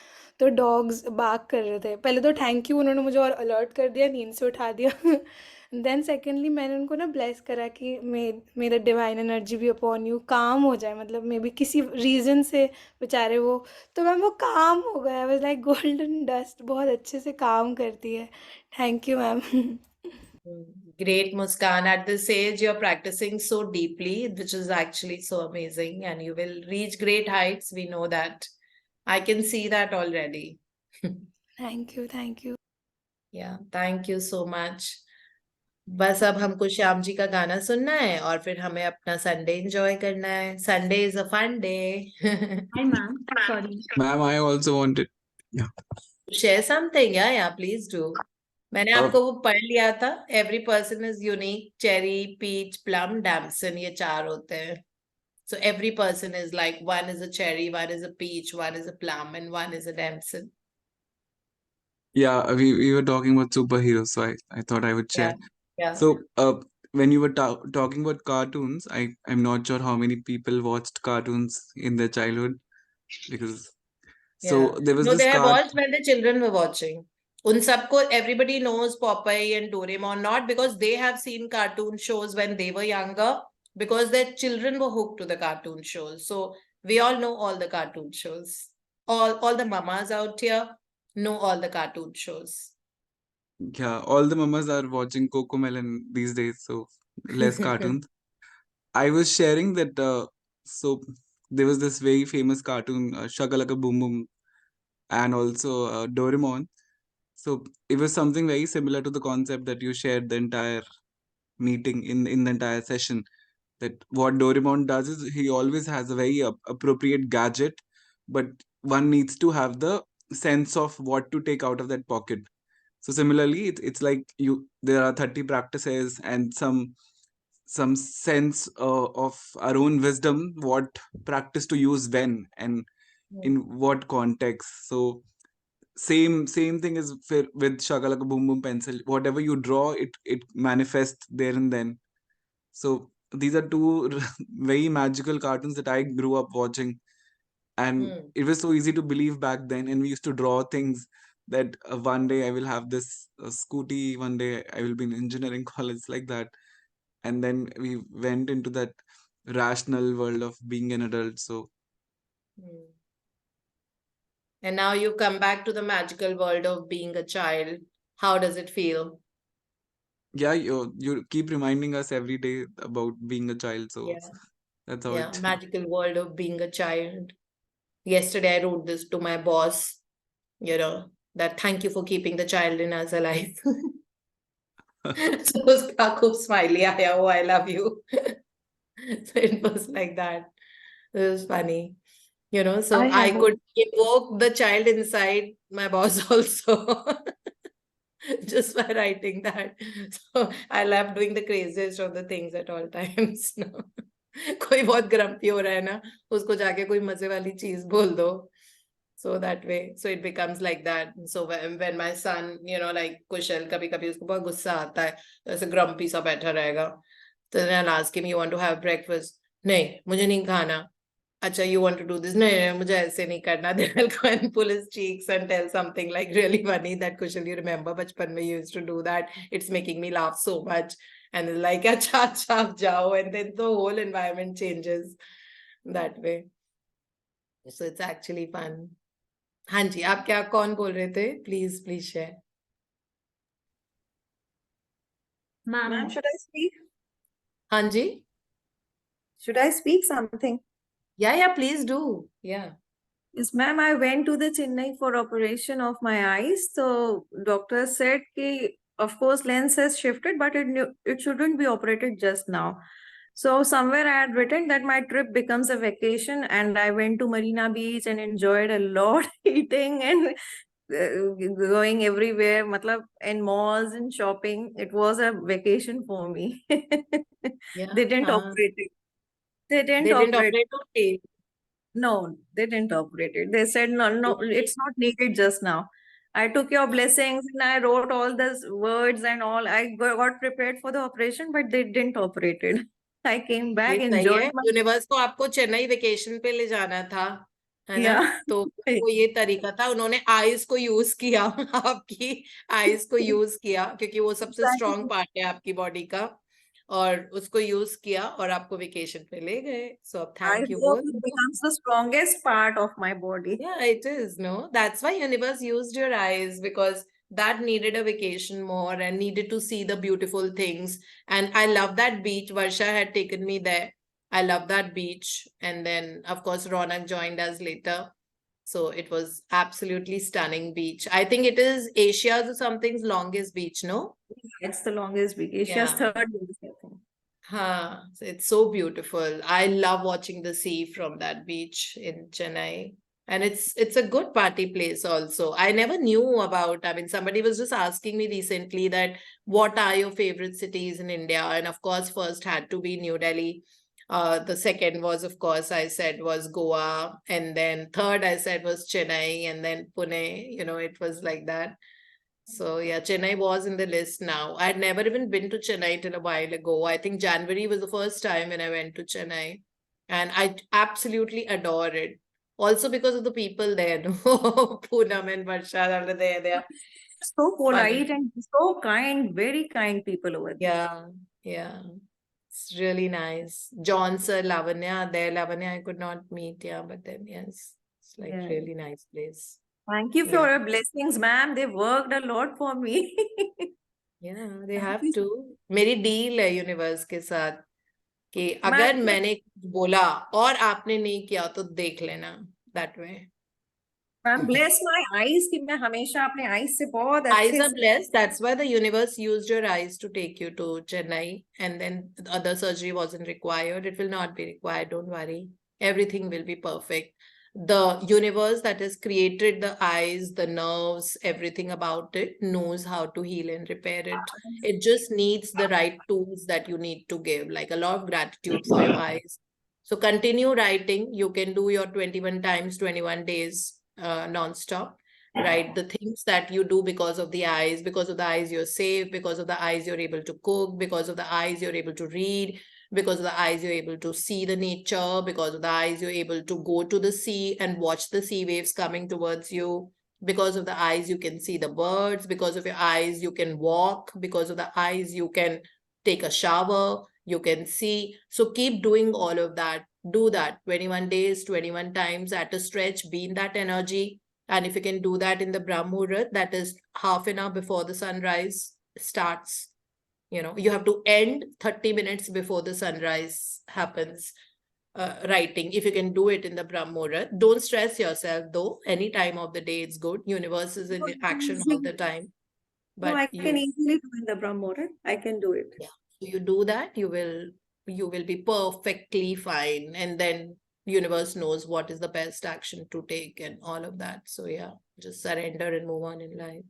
तो डॉग्स बाग कर रहे थे। पहले तो थैंक यू, उन्होंने मुझे और अलर्ट कर दिया, नींद से उठा दिया। देन सेकेंडली मैंने उनको ना ब्लेस करा कि मेरा डिवाइन एनर्जी भी अपॉन यू, काम हो जाए, मतलब मे बी किसी रीज़न से बेचारे वो, तो मैम वो काम हो गया। I was like golden dust, बहुत अच्छे से काम करती है। Thank you ma'am. Great, Muskan. At this age, you're practicing so deeply, which is actually so amazing, and you will reach great heights. We know that. I can see that already. Thank you, thank you. Yeah, thank you so much. बस अब हमको श्याम जी का गाना सुनना है और फिर हमें अपना संडे एंजॉय करना है. Sunday is a fun day. Hi, ma'am. Sorry. Ma'am, I also wanted. Yeah. Share something, yeah, please do. मैंने आपको वो पढ़ लिया था. Every person is unique. Cherry, peach, plum, damson, ये 4 होते हैं. So every person is like, one is a cherry, one is a peach, one is a plum, and one is a damson. Yeah, we were talking about superheroes, so I thought I would share. Yeah. So when you were talking about cartoons, I'm not sure how many people watched cartoons in their childhood, because so there was No, they this have cart. watched when the children were watching. Un sabko, everybody knows Popeye and Doraemon, not because they have seen cartoon shows when they were younger, because their children were hooked to the cartoon shows. So we all know all the cartoon shows. All the mamas out here know all the cartoon shows. Yeah, all the mamas are watching Cocomelon these days, so less cartoons. I was sharing that so there was this very famous cartoon, Shakalaka Boom Boom, and also Doraemon. So it was something very similar to the concept that you shared the entire meeting in the entire session. That what Doraemon does is he always has a very appropriate gadget, but one needs to have the sense of what to take out of that pocket. So similarly, it's like there are 30 practices and some sense of our own wisdom, what practice to use when and in what context. So same thing is with Shakalaka Boom Boom Pencil. Whatever you draw, it manifests there and then. So these are two very magical cartoons that I grew up watching, and it was so easy to believe back then. And we used to draw things that one day I will have this scooty, one day I will be in engineering college, like that. And then we went into that rational world of being an adult. So And now you come back to the magical world of being a child. How does it feel? yeah, you keep reminding us every day about being a child. So Yeah. that's how Yeah, it. magical world of being a child. Yesterday, I wrote this to my boss, that thank you for keeping the child in us alive. So उसका खूब smiley आया, oh, I love you. So it was like that. It was funny. So I could evoke the child inside my boss also. Just by writing that. So I love doing the craziest of the things at all times. No? कोई बहुत grumpy हो रहा है ना, उसको जाके कोई मजे वाली चीज बोल दो. So that way, so it becomes like that. So when my son, like Kushal, कभी कभी उसको बहुत गुस्सा आता है, ऐसे grumpy सा बैठा रहेगा. So then I'll ask him, you want to have breakfast? नहीं, मुझे नहीं खाना. Acha, you want to do this? नहीं, मुझे ऐसे नहीं करना. Then I'll go and pull his cheeks and tell something like really funny that Kushal, you remember बचपन में you used to do that. It's making me laugh so much. And it's like, अच्छा अच्छा आप जाओ, and then the whole environment changes that way. So it's actually fun. हाँ जी, आप क्या कौन बोल रहे थे? Please share. Ma'am, should I speak? हाँ जी. Should I speak something? Yeah, please do. Yeah. Yes, ma'am. I went to the Chennai for operation of my eyes. So doctor said ki, of course, lens has shifted, but it shouldn't be operated just now. So somewhere I had written that my trip becomes a vacation, and I went to Marina Beach and enjoyed a lot, eating and going everywhere, matlab, in malls and shopping. It was a vacation for me. Yeah. They didn't operate it. They didn't operate. Okay. No, they didn't operate it. They said, no, it's not needed just now. I took your blessings and I wrote all those words and all. I got prepared for the operation, but they didn't operate it. I came back, ये सही है. enjoyed my... universe को आपको Chennai vacation पे ले जाना था, है ना? Yeah. तो वो ये तरीका था, उन्होंने आईज को यूज किया, आपकी आईज को यूज किया, क्योंकि वो सबसे स्ट्रॉन्ग पार्ट है आपकी बॉडी का, और उसको यूज किया और आपको वेकेशन पे ले गए. So thank you I hope both. it becomes the strongest part of my body. Yeah, it is. No, that's why universe used your eyes, because that needed a vacation more and needed to see the beautiful things. And I love that beach. Varsha had taken me there. I love that beach. And then, of course, Ronak joined us later. So it was absolutely stunning beach. I think it is Asia's or something's longest beach, no? It's the longest beach. Asia's Yeah. third biggest, I think. So it's so beautiful. I love watching the sea from that beach in Chennai. And it's a good party place also. I never knew about, I mean, somebody was just asking me recently that what are your favorite cities in India? And of course, first had to be New Delhi. The second was, of course, I said was Goa. And then third I said was Chennai, and then Pune, it was like that. So yeah, Chennai was in the list now. I had never even been to Chennai till a while ago. I think January was the first time when I went to Chennai, and I absolutely adore it. Also because of the people there, no? Poonam and Varsha, they are So polite funny. and so kind, very kind people over there. Yeah, yeah. It's really nice. John Sir, Lavanya, there, Lavanya I could not meet, yeah, but then yes, it's like Yeah. really nice place. Thank you for Yeah. your blessings, ma'am. They worked a lot for me. Yeah, they Thank have you. to. मेरी deal है universe के साथ कि अगर Ma'am, मैंने कुछ बोला और आपने नहीं किया तो देख लेना that way. ma'am, bless my eyes कि मैं हमेशा अपने eyes से बहुत Eyes अच्छे are से blessed. That's why the universe used your eyes to take you to Chennai, and then the other surgery wasn't required. It will not be required. Don't worry. Everything will be perfect. The universe that has created the eyes, the nerves, everything about it knows how to heal and repair it. It just needs the right tools that you need to give, like a lot of gratitude for your eyes. So continue writing. You can do your 21 times 21 days non-stop. Right, the things that you do because of the eyes, because of the eyes you're safe, because of the eyes you're able to cook, because of the eyes you're able to read, because of the eyes you're able to see the nature, because of the eyes you're able to go to the sea and watch the sea waves coming towards you, because of the eyes you can see the birds, because of your eyes you can walk, because of the eyes you can take a shower, you can see. So keep doing all of that. Do that 21 days, 21 times at a stretch, be in that energy. And if you can do that in the Brahmurat, that is half an hour before the sunrise starts, you have to end 30 minutes before the sunrise happens, writing. If you can do it in the Brahmurat, don't stress yourself though. Any time of the day it's good. Universe is in action all the time. No, I But can easily do in the Brahmoran. I can do it. yeah, so you do that, you will be perfectly fine. And then universe knows what is the best action to take and all of that. So yeah, just surrender and move on in life.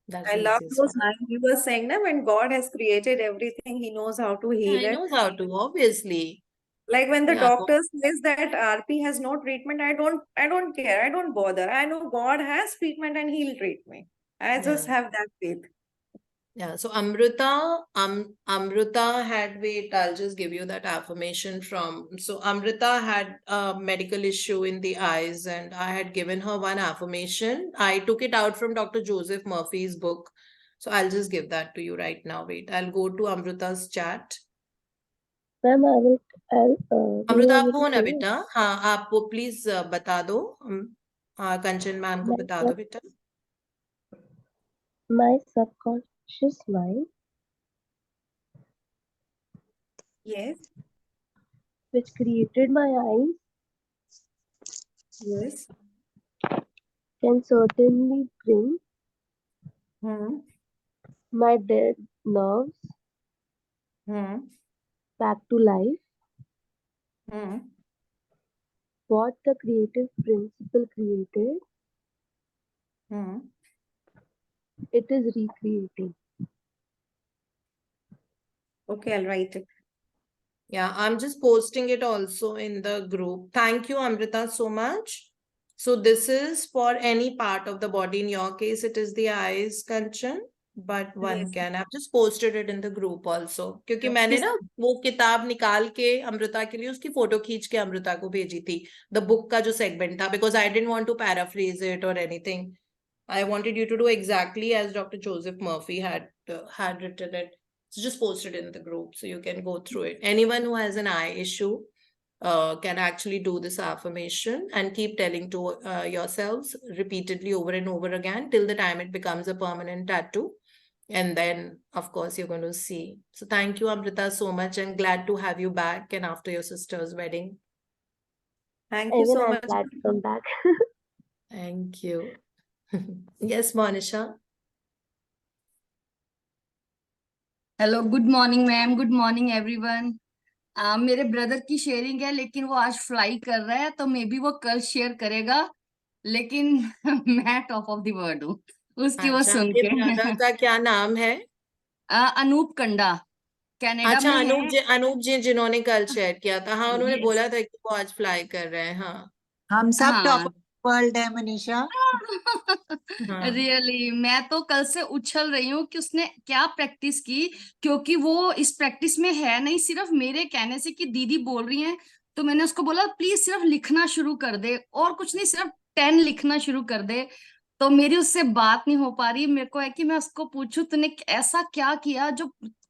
That's I the love easiest those one. lines you were saying that when God has created everything, He knows how to Yeah, heal he it. knows how to, obviously. Like when the Yeah, doctor says that RP has no treatment, I don't care. I don't bother. I know God has treatment and He'll treat me. I just yeah. have that faith. Yeah, so Amrita had, wait, I'll just give you that affirmation from, so Amrita had a medical issue in the eyes and I had given her one affirmation. I took it out from Dr. Joseph Murphy's book. So I'll just give that to you right now. Wait, I'll go to Amrita's chat. Ma'am Amrita आप हो ना बेटा? हाँ, आप वो please बता दो। कंचन ma'am को बता दो बेटा। my subconscious mind, Yes. which created my eyes, Yes. can certainly bring my dead nerves back to life. What the creative principle created, it is recreating. Okay, I'll write it. Yeah, I'm just posting it also in the group. Thank you, Amrita, so much. So this is for any part of the body. In your case, it is the eyes, Kanchan, but one Yes. can. I've just posted it in the group also. क्योंकि Yeah, मैंने please. ना वो किताब निकाल के अमृता के लिए उसकी फोटो खींच के अमृता को भेजी थी. The book का जो segment था, because I didn't want to paraphrase it or anything. I wanted you to do exactly as Dr. Joseph Murphy had written it. So just post it in the group so you can go through it. Anyone who has an eye issue can actually do this affirmation and keep telling to yourselves repeatedly over and over again till the time it becomes a permanent tattoo. And then, of course, you're going to see. So thank you, Amrita, so much, and glad to have you back and after your sister's wedding. Thank you Even so I'm much. glad to come back. Thank you. Yes, Monisha. Hello good morning ma'am, good morning everyone. मेरे brother की sharing है लेकिन वो आज fly कर रहा है तो मे बी वो कल शेयर करेगा, लेकिन मैं टॉप ऑफ द वर्ड हूँ उसकी वो अच्छा, सुन आपके के। ब्रदर का क्या नाम है? अनूप कंडा कनाडा अच्छा, में है। अनूप जी जिन्होंने कल शेयर किया था, हाँ, उन्होंने Yes. बोला था कि वो आज फ्लाई कर रहे हैं। हाँ हम सब हाँ टॉप वर्ल्ड है मनीषा। हाँ। रियली मैं तो कल से उछल रही हूँ कि उसने क्या प्रैक्टिस की, क्योंकि वो इस प्रैक्टिस में है नहीं, सिर्फ मेरे कहने से कि दीदी बोल रही हैं तो मैंने उसको बोला प्लीज सिर्फ लिखना शुरू कर दे, और कुछ नहीं, सिर्फ 10 लिखना शुरू कर दे। तो मेरी उससे बात नहीं हो पा रही, मेरे को है कि मैं उसको पूछूं तूने ऐसा क्या किया जो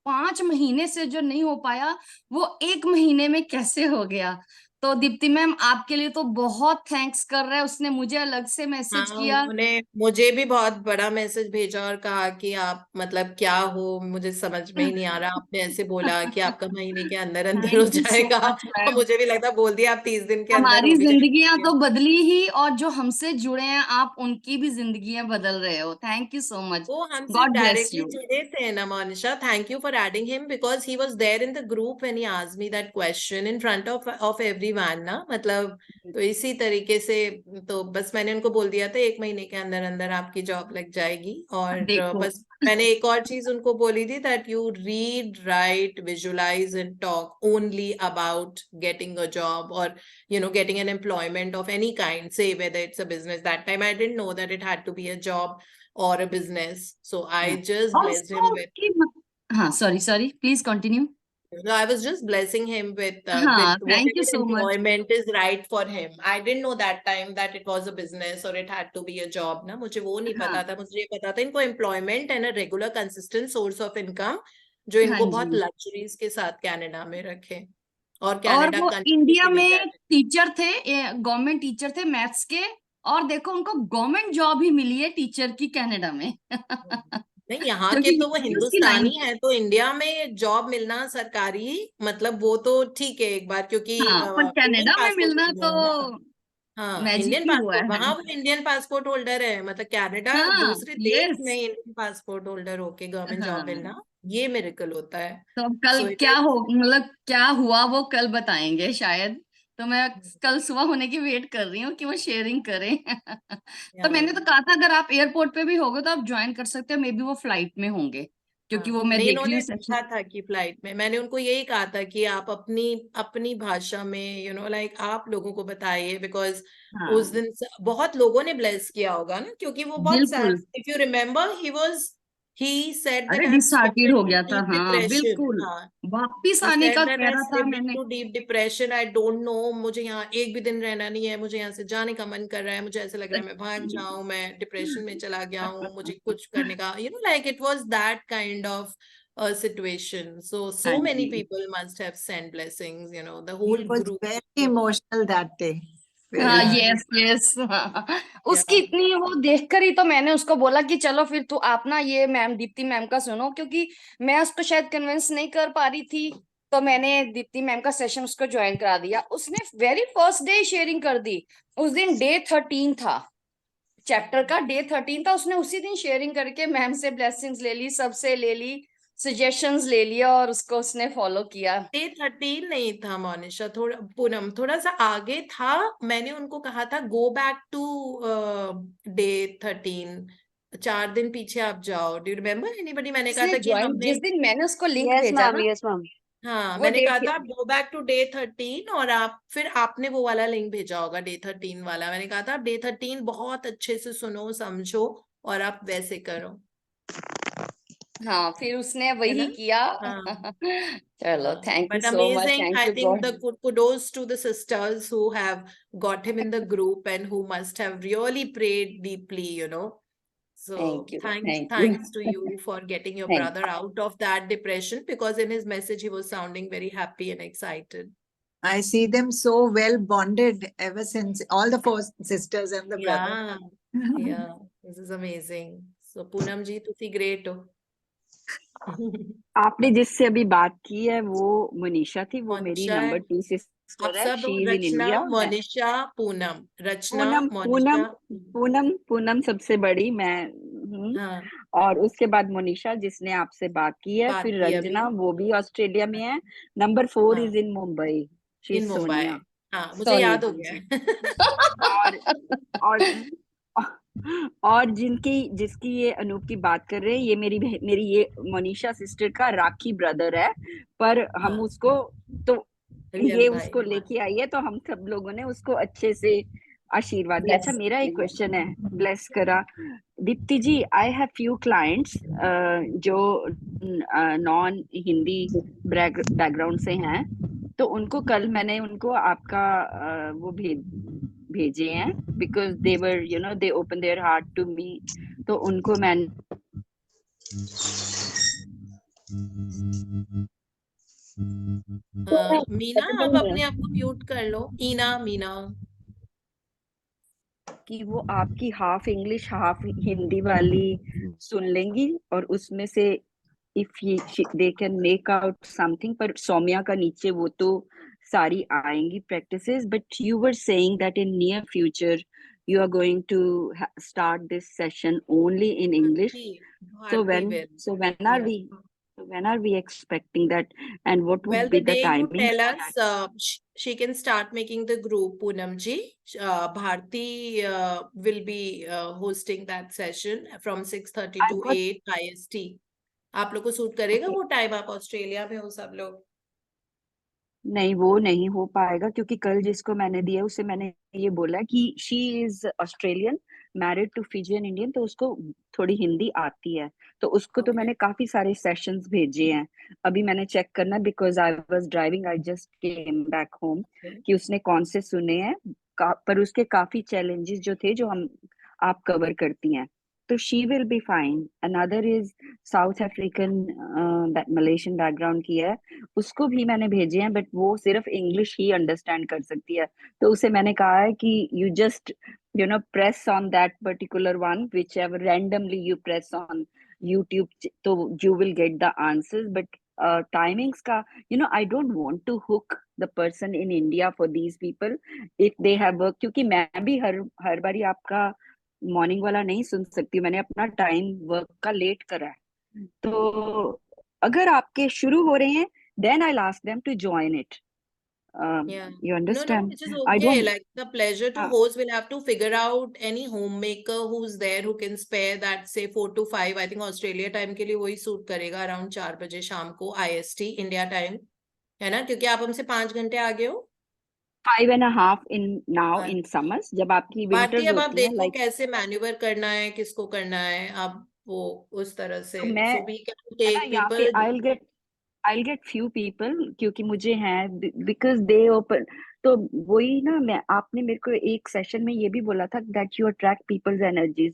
5 महीने से जो नहीं हो पाया वो 1 महीने में कैसे हो गया। तो दीप्ति मैम आपके लिए तो बहुत थैंक्स कर रहा है, उसने मुझे अलग से मैसेज हाँ, किया। उन्होंने मुझे भी बहुत बड़ा मैसेज भेजा और कहा कि आप मतलब क्या हो, मुझे समझ में ही नहीं आ रहा। आपने ऐसे बोला कि आपका महीने के अंदर अंदर हो थैंक यू सो जाएगा, मच तो मैम। मुझे भी लगा बोल दिया आप 30 दिन के अंदर हमारी हो भी जिंदगियां जाएंगे। तो बदली ही, और जो हमसे जुड़े हैं आप उनकी भी जिंदगियां बदल रहे हो। Thank you so much. वो हमसे गॉड ब्लेस डायरेक्टली यू। जुड़े थे ना Monisha. Thank you for adding him because he was there in the group when he asked me that question in front of everyone ना, मतलब तो इसी तरीके से। तो बस मैंने उनको बोल दिया था 1 महीने के अंदर अंदर आपकी जॉब लग जाएगी। और देखो बस मैंने एक और चीज उनको बोली थी that you read right visualize and talk only about getting a job और getting an employment of any kind, say whether it's a business. That time I didn't know that it had to be a job or a business. So I just और blessed him उसको with, हाँ sorry sorry please continue. no, I was just blessing him with हाँ thank you whatever so much. employment is right for him. I didn't know that time that it was a business or it had to be a job ना, मुझे वो नहीं हाँ पता था। मुझे ये पता था इनको employment and a regular consistent source of income जो हाँ इनको बहुत जी। luxuries के साथ कनाडा में रखे, और और कनाडा वो कंट्री इंडिया के भी में कह टीचर थे, गवर्नमेंट टीचर थे मैथ्स के, और देखो उनको गवर्नमेंट जॉब ही मिली है टीचर की कनाडा में नहीं, यहाँ के क्योंकि तो वो ये उसकी लाइन हिंदुस्तानी थी। है, तो इंडिया में जॉब मिलना सरकारी, मतलब वो तो ठीक है एक बार, क्योंकि हाँ पर इंडियन कनाडा में पासपोर्ट मिलना होल्डर तो है ना। हाँ, मैजिक इंडियन ही हुआ पासपोर्ट, है। वहां वो इंडियन पासपोर्ट होल्डर है, मतलब कनाडा हाँ दूसरे देश में यस। इंडियन पासपोर्ट होल्डर होके गवर्नमेंट जॉब हाँ मिलना, ये मिरेकल होता है। तो अब कल सो इट क्या हो, इज। मतलब क्या हुआ वो कल बताएंगे शायद। तो मैं कल सुबह होने की वेट कर रही हूँ कि वो शेयरिंग करें तो मैंने तो कहा था अगर आप एयरपोर्ट पे भी होगे तो आप ज्वाइन कर सकते हो, मे बी वो फ्लाइट में होंगे, क्योंकि वो हाँ, मैं नहीं, देख रही इन्होंने हूँ सेशन। लिखा था कि फ्लाइट में, मैंने उनको यही कहा था कि आप अपनी अपनी भाषा में लाइक आप लोगों को बताइए, बिकॉज उस हाँ दिन बहुत लोगों ने ब्लेस किया होगा ना, क्योंकि वो बहुत सैड, बिल्कुल। If you remember he said that अरे आई हैव डिसहार्टेड स्लिप्ड हो इनटू गया था, डीप हाँ डिप्रेशन। बिल्कुल। हाँ, वापिस he आने said का that कह I रहा था slipped मैंने। into deep depression. I don't know, मुझे यहाँ एक भी दिन रहना नहीं है, मुझे यहाँ से जाने का मन कर रहा है, मुझे ऐसा लग रहा है मैं भाग जाऊं, मैं डिप्रेशन में चला गया हूँ, मुझे कुछ करने का, like it was that kind of a situation. So हाँ many जी। people must have sent blessings, the He whole was group. very emotional that day. हाँ Very. Yeah, यस यस उसकी yeah. इतनी वो देखकर ही तो मैंने उसको बोला कि चलो फिर तू आप ना ये मैम दीप्ति मैम का सुनो, क्योंकि मैं उसको शायद कन्विंस नहीं कर पा रही थी। तो मैंने दीप्ति मैम का सेशन उसको ज्वाइन करा दिया, उसने वेरी फर्स्ट डे शेयरिंग कर दी। उस दिन डे 13 था, चैप्टर का डे 13 था, उसने उसी दिन शेयरिंग करके मैम से ब्लेसिंग्स ले ली, सबसे ले ली, सजेशंस ले लिया और उसको उसने फॉलो किया। डे 13 नहीं था मोनिशा, थोड़ा पूनम थोड़ा सा आगे था। मैंने उनको कहा था गो बैक टू डे 13, 4 दिन पीछे आप जाओ। Do you remember anybody? मैंने कहा उसने था कि ज्वाइन हमने, जिस दिन मैंने उसको लिंक यस भेजा मैम, ना, यस मैम। हाँ, वो मैंने कहा डेट था गो बैक टू डे 13, और आप फिर आपने वो वाला लिंक भेजा होगा डे 13 वाला। मैंने कहा था डे 13 बहुत अच्छे से सुनो समझो और आप वैसे करो, हाँ फिर उसने है वही ना? किया हाँ, चलो thank you but so much, amazing. Thank I you think God. the kudos to the sisters who have got him in the group and who must have really prayed deeply. So thank you thanks, thank you thanks to you for getting your thank brother out of that depression, because in his message he was sounding very happy and excited. I see them so well bonded ever since, all the four sisters and the brother. Yeah, yeah, this is amazing. So Poonam ji, तुसी great हो. आपने जिससे अभी बात की है वो मनीषा थी, वो मेरी मोनिशा, नंबर 2 आप सिस्टर है। सब she is in Rachna, India. Monisha, Poonam, Rachna, Poonam Poonam Monisha. Poonam Poonam सबसे बड़ी मैं हूँ, हाँ, और उसके बाद मोनिशा जिसने आपसे बात की है, बात फिर की अभी। रंजना वो भी ऑस्ट्रेलिया में है। नंबर 4 हाँ, is in Mumbai, she in is Mumbai. Sonia. हाँ, मुझे सोनिया याद हो जी गया। और और जिसकी ये अनूप की बात कर रहे हैं, ये मेरी ये मोनिशा सिस्टर का राखी ब्रदर है, पर हम हाँ, उसको तो रियल ये भाई। उसको लेके आई है, तो हम सब लोगों ने उसको अच्छे से आशीर्वाद दी। अच्छा, मेरा एक क्वेश्चन है, ब्लेस करा दीप्ति जी। आई हैव फ्यू क्लाइंट्स जो नॉन हिंदी बैकग्राउंड से हैं, तो उनको कल मैंने उनको आपका वो भेजे हैं, because they were they open their heart to me. तो उनको मैंने मीना, आप अपने आप को म्यूट कर लो। मीना कि वो आपकी हाफ इंग्लिश हाफ हिंदी वाली सुन लेंगी, और उसमें से if they can make out something. पर सौम्या का नीचे वो तो सारी आएंगी practices, but you were saying that in near future you are going to start this session only in English. So Bharti will. when are we expecting that, and what would Well, be the the day you timing tell for us, that? she can start making the group, Poonam ji. Bharti will be hosting that session from 6:30 I to got 8 IST. आप लोग को suit करेगा okay. वो time? आप Australia में हो सब लोग? नहीं, वो नहीं हो पाएगा, क्योंकि कल जिसको मैंने दिया उसे मैंने ये बोला कि she is Australian, married to Fijian Indian, तो उसको थोड़ी हिंदी आती है। तो उसको तो Okay. मैंने काफी सारे सेशंस भेजे हैं। अभी मैंने चेक करना, because I was driving, I just came back home, कि उसने कौन से सुने हैं। पर उसके काफी चैलेंजेस जो थे, जो आप कवर करती हैं, तो she will be fine. Another is south African Malaysian background की है, उसको भी मैंने भेजे हैं, बट वो सिर्फ इंग्लिश ही अंडरस्टैंड कर सकती है। तो उसे मैंने कहा है कि you just press on that particular one, whichever randomly you press on YouTube, तो you will get the answers. But timings का, I don't want to hook the person in India for these people if they have work, क्योंकि मैं भी हर बारी आपका morning वाला नहीं सुन सकती हूँ। मैंने अपना टाइम वर्क का लेट करा है, तो अगर आपके शुरू हो रहे हैं, then I'll ask them to join it. Yeah. You No, understand? which is I okay. don't. Like the pleasure to host, we'll have to figure out any homemaker who's there who can spare that, say 4 to 5. I think Australia time के लिए वही suit करेगा, around 4 बजे शाम को IST India time, है ना? क्योंकि आप हमसे 5 घंटे आगे हो। 5.5 in now हाँ। in summers, जब आपकी भारती, winters अब आप होती हैं, देखो like, कैसे मैन्यूवर करना है, किसको करना है, अब वो उस तरह से। तो मैं, So we can है ना, take यहाँ पे people. I'll get few people, क्योंकि मुझे हैं, because they open। तो वही ना, मैं, आपने मेरे को एक सेशन में ये भी बोला था that you attract people's energies।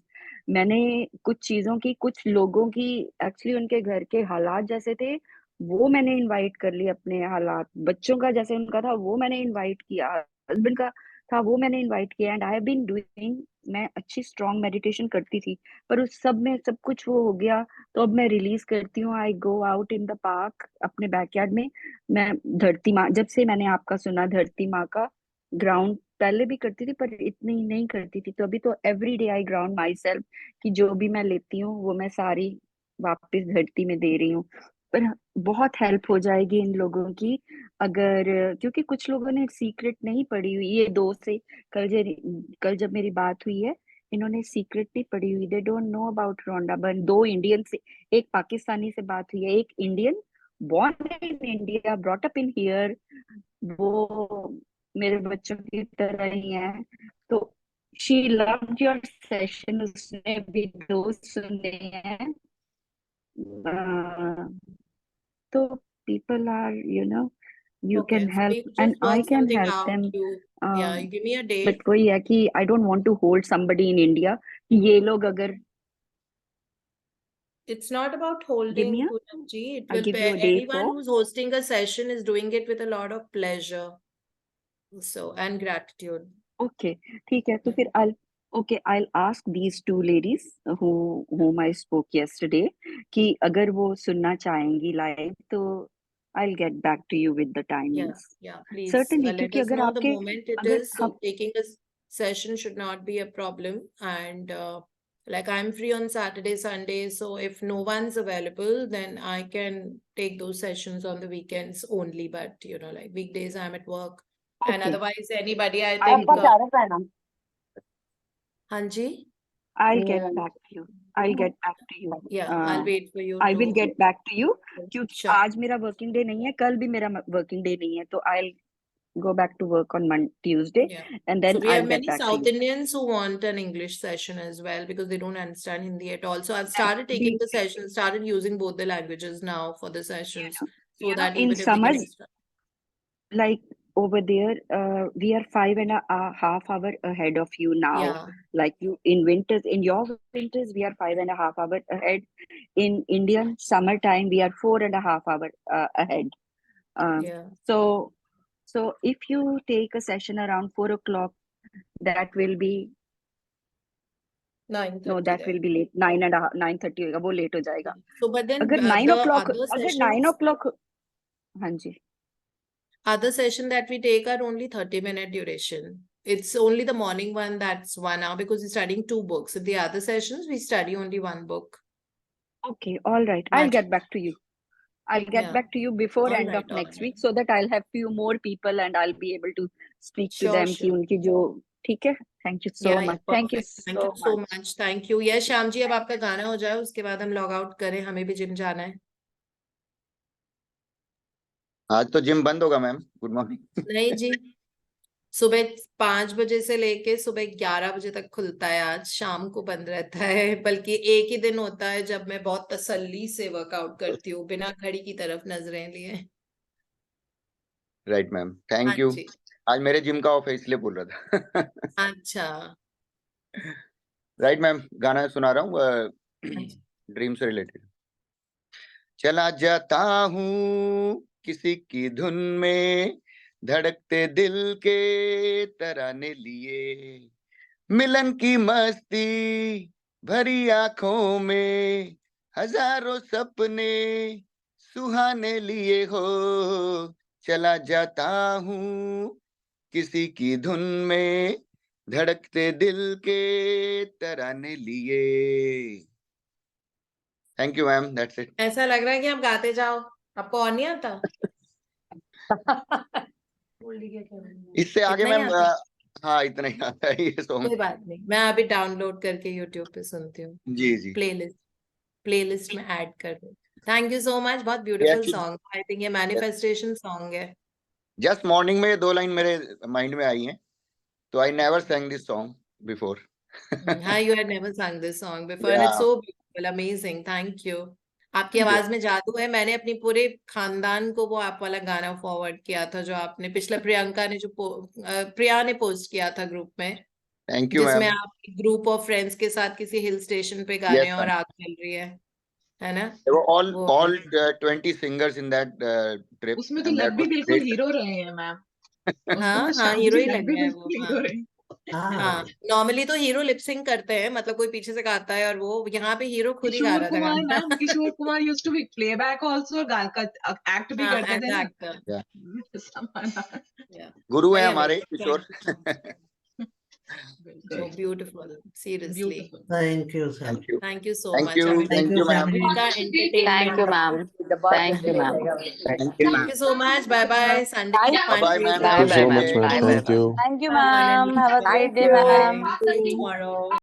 मैंने कुछ चीजों की, कुछ लोगों की, एक्चुअली उनके घर के हालात जैसे थे, वो मैंने इनवाइट कर ली। अपने हालात, बच्चों का जैसे उनका था, वो मैंने इनवाइट किया। हस्बैंड का था, वो मैंने इनवाइट किया। And I have been doing, मैं अच्छी स्ट्रॉन्ग मेडिटेशन करती थी, पर उस सब में सब कुछ वो हो गया। तो अब मैं रिलीज करती हूँ, I go out in the park, अपने बैकयार्ड में। मैं धरती माँ, जब से मैंने आपका सुना, धरती माँ का ग्राउंड पहले भी करती थी, पर इतनी नहीं करती थी। तो अभी तो every day I ground my self, कि जो भी मैं लेती हूँ वो मैं सारी वापस धरती में दे रही हूँ। पर बहुत हेल्प हो जाएगी इन लोगों की, अगर, क्योंकि कुछ लोगों ने सीक्रेट नहीं पढ़ी हुई, ये दो से कल जब मेरी बात हुई है, इन्होंने सीक्रेट नहीं पढ़ी हुई, they don't know about Rhonda Byrne. दो इंडियन से, एक पाकिस्तानी से बात हुई है, एक Indian, born in India, brought up in here, वो मेरे बच्चों की तरह ही है। तो शी लव्ड योर सेशन, उसने भी दो सुने हैं। तो people are, you Okay, can so help, we will and just I work can something help out. them। Yeah, you give me a but date. वही है कि I don't want to hold somebody in India, कि ये लोग अगर, It's not about give holding, me a, Poonam ji. It I'll will give be you a date anyone for, who's hosting a session is doing it with a lot of pleasure. So, and gratitude. okay, ठीक है। तो फिर I'll ask these two ladies whom I spoke yesterday, कि अगर वो सुनना चाहेंगी live, तो I'll get back to you with the timings. Yeah, please Certainly, let क्योंकि us अगर know the आपके, moment it अगर is. So हम, taking a session should not be a problem. And like I'm free on Saturday, Sunday. So if no one's available, then I can take those sessions on the weekends only. But like weekdays, I'm at work. And okay, otherwise, anybody, I ठीक think. है, Hanji? I'll get back to you. I'll get back to you. Yeah, I'll wait for you I will to. get back to you, क्योंकि Sure. आज मेरा working day नहीं है, कल भी मेरा वर्किंग डे नहीं है, तो I'll go back to work on Tuesday, Yeah. and then So we I'll have get many back to South you. Indians who want an English session as well because they don't understand Hindi at all. So I've started taking the sessions, started using both the languages now for the sessions, so that In even if they get summers, extra. like over there, we are 5.5 hours ahead of you now. Yeah. Like you in winters, in your winters, we are 5.5 hours ahead. In Indian summertime, we are 4.5 hours ahead. Yeah. So if you take a session around 4 o'clock, that will be 9:30 that will there. be late. 9:30 होगा, वो late हो जाएगा. So, but then अगर 9 the o'clock, other अगर 9 sessions, o'clock, हाँ जी. other session that we take are only 30-minute duration. It's only the morning one that's 1 hour because we're studying 2 books. In the other sessions, we study only 1 book. Okay, all right. I'll Much. get back to you. I'll get Yeah. back to you before All end right, of all next right. week so that I'll have few more people and I'll be able to speak to Sure, them कि sure. उनकी जो ठीक है. Thank you so Yeah, yeah, much. Thank you perfect. Thank so you so much. much. Thank you. Yes, Shyam ji, अब आपका गाना हो जाए उसके बाद हम लॉग आउट करें, हमें भी जिम जाना है. आज तो जिम बंद होगा मैम. Good morning. नहीं जी, सुबह 5 बजे से लेके सुबह 11 बजे तक खुलता है. आज शाम को बंद रहता है, बल्कि एक ही दिन होता है जब मैं बहुत तसल्ली से वर्कआउट करती हूँ बिना घड़ी की तरफ नजरें लिए. राइट मैम, हाँ थैंक यू. जी. आज मेरे जिम का ऑफ है इसलिए बोल रहा था. अच्छा. राइट मैम, गाना सुना रहा हूँ ड्रीम से रिलेटेड. चला जाता हूँ किसी की धुन में, धड़कते दिल के तराने लिए, मिलन की मस्ती भरी आंखों में, हजारों सपने सुहाने लिए हो. चला जाता हूँ किसी की धुन में, धड़कते दिल के तराने लिए. Thank you ma'am, that's it. ऐसा लग रहा है कि आप गाते जाओ. आपको और नहीं आता? इससे आगे इतना ही मैम आता? हाँ इतना ही आता है ये सॉन्ग. कोई बात नहीं, मैं अभी डाउनलोड करके यूट्यूब पे सुनती हूँ. जी जी. प्लेलिस्ट में ऐड कर दो. Thank you so much. बहुत ब्यूटीफुल सॉन्ग. आई थिंक ये मैनिफेस्टेशन सॉन्ग है. जस्ट मॉर्निंग में 2 लाइन मेरे माइंड में आई हैं, तो I never sang this song before. हाँ, you had never sung this song before and it's so beautiful, amazing. Thank you. आपकी आवाज में जादू है. मैंने अपनी पूरे खानदान को वो आप वाला गाना फॉरवर्ड किया था जो आपने पिछला प्रिया ने पोस्ट किया था ग्रुप में. थैंक यू जिसमें मैम. आप ग्रुप ऑफ फ्रेंड्स के साथ किसी हिल स्टेशन पे गा रहे हैं और आग चल रही है ना? There were all 20 singers in that trip. उसमें तो लग भी बिल्कुल हीरो रहे हैं मैम. हाँ, हीरो ही लग रहे हैं वो. हाँ, नॉर्मली तो हीरो लिपसिंग करते हैं, मतलब कोई पीछे से गाता है और वो यहाँ पे हीरो खुद ही गा रहा था गाना. Kishore Kumar used to be playback also, act भी करते थे ना. गुरु है हमारे किशोर. So beautiful, seriously. Thank you, sir. Thank you so Thank much. you, thank you, ma'am. Thank you, ma'am. Thank you, ma'am. Thank you so much. Bye bye. Sunday. Bye bye, ma'am. Bye, Have a bye, great ma'am. day. Thank you. Thank you, Bye. ma'am. Have a great day, ma'am. Bye. Tomorrow.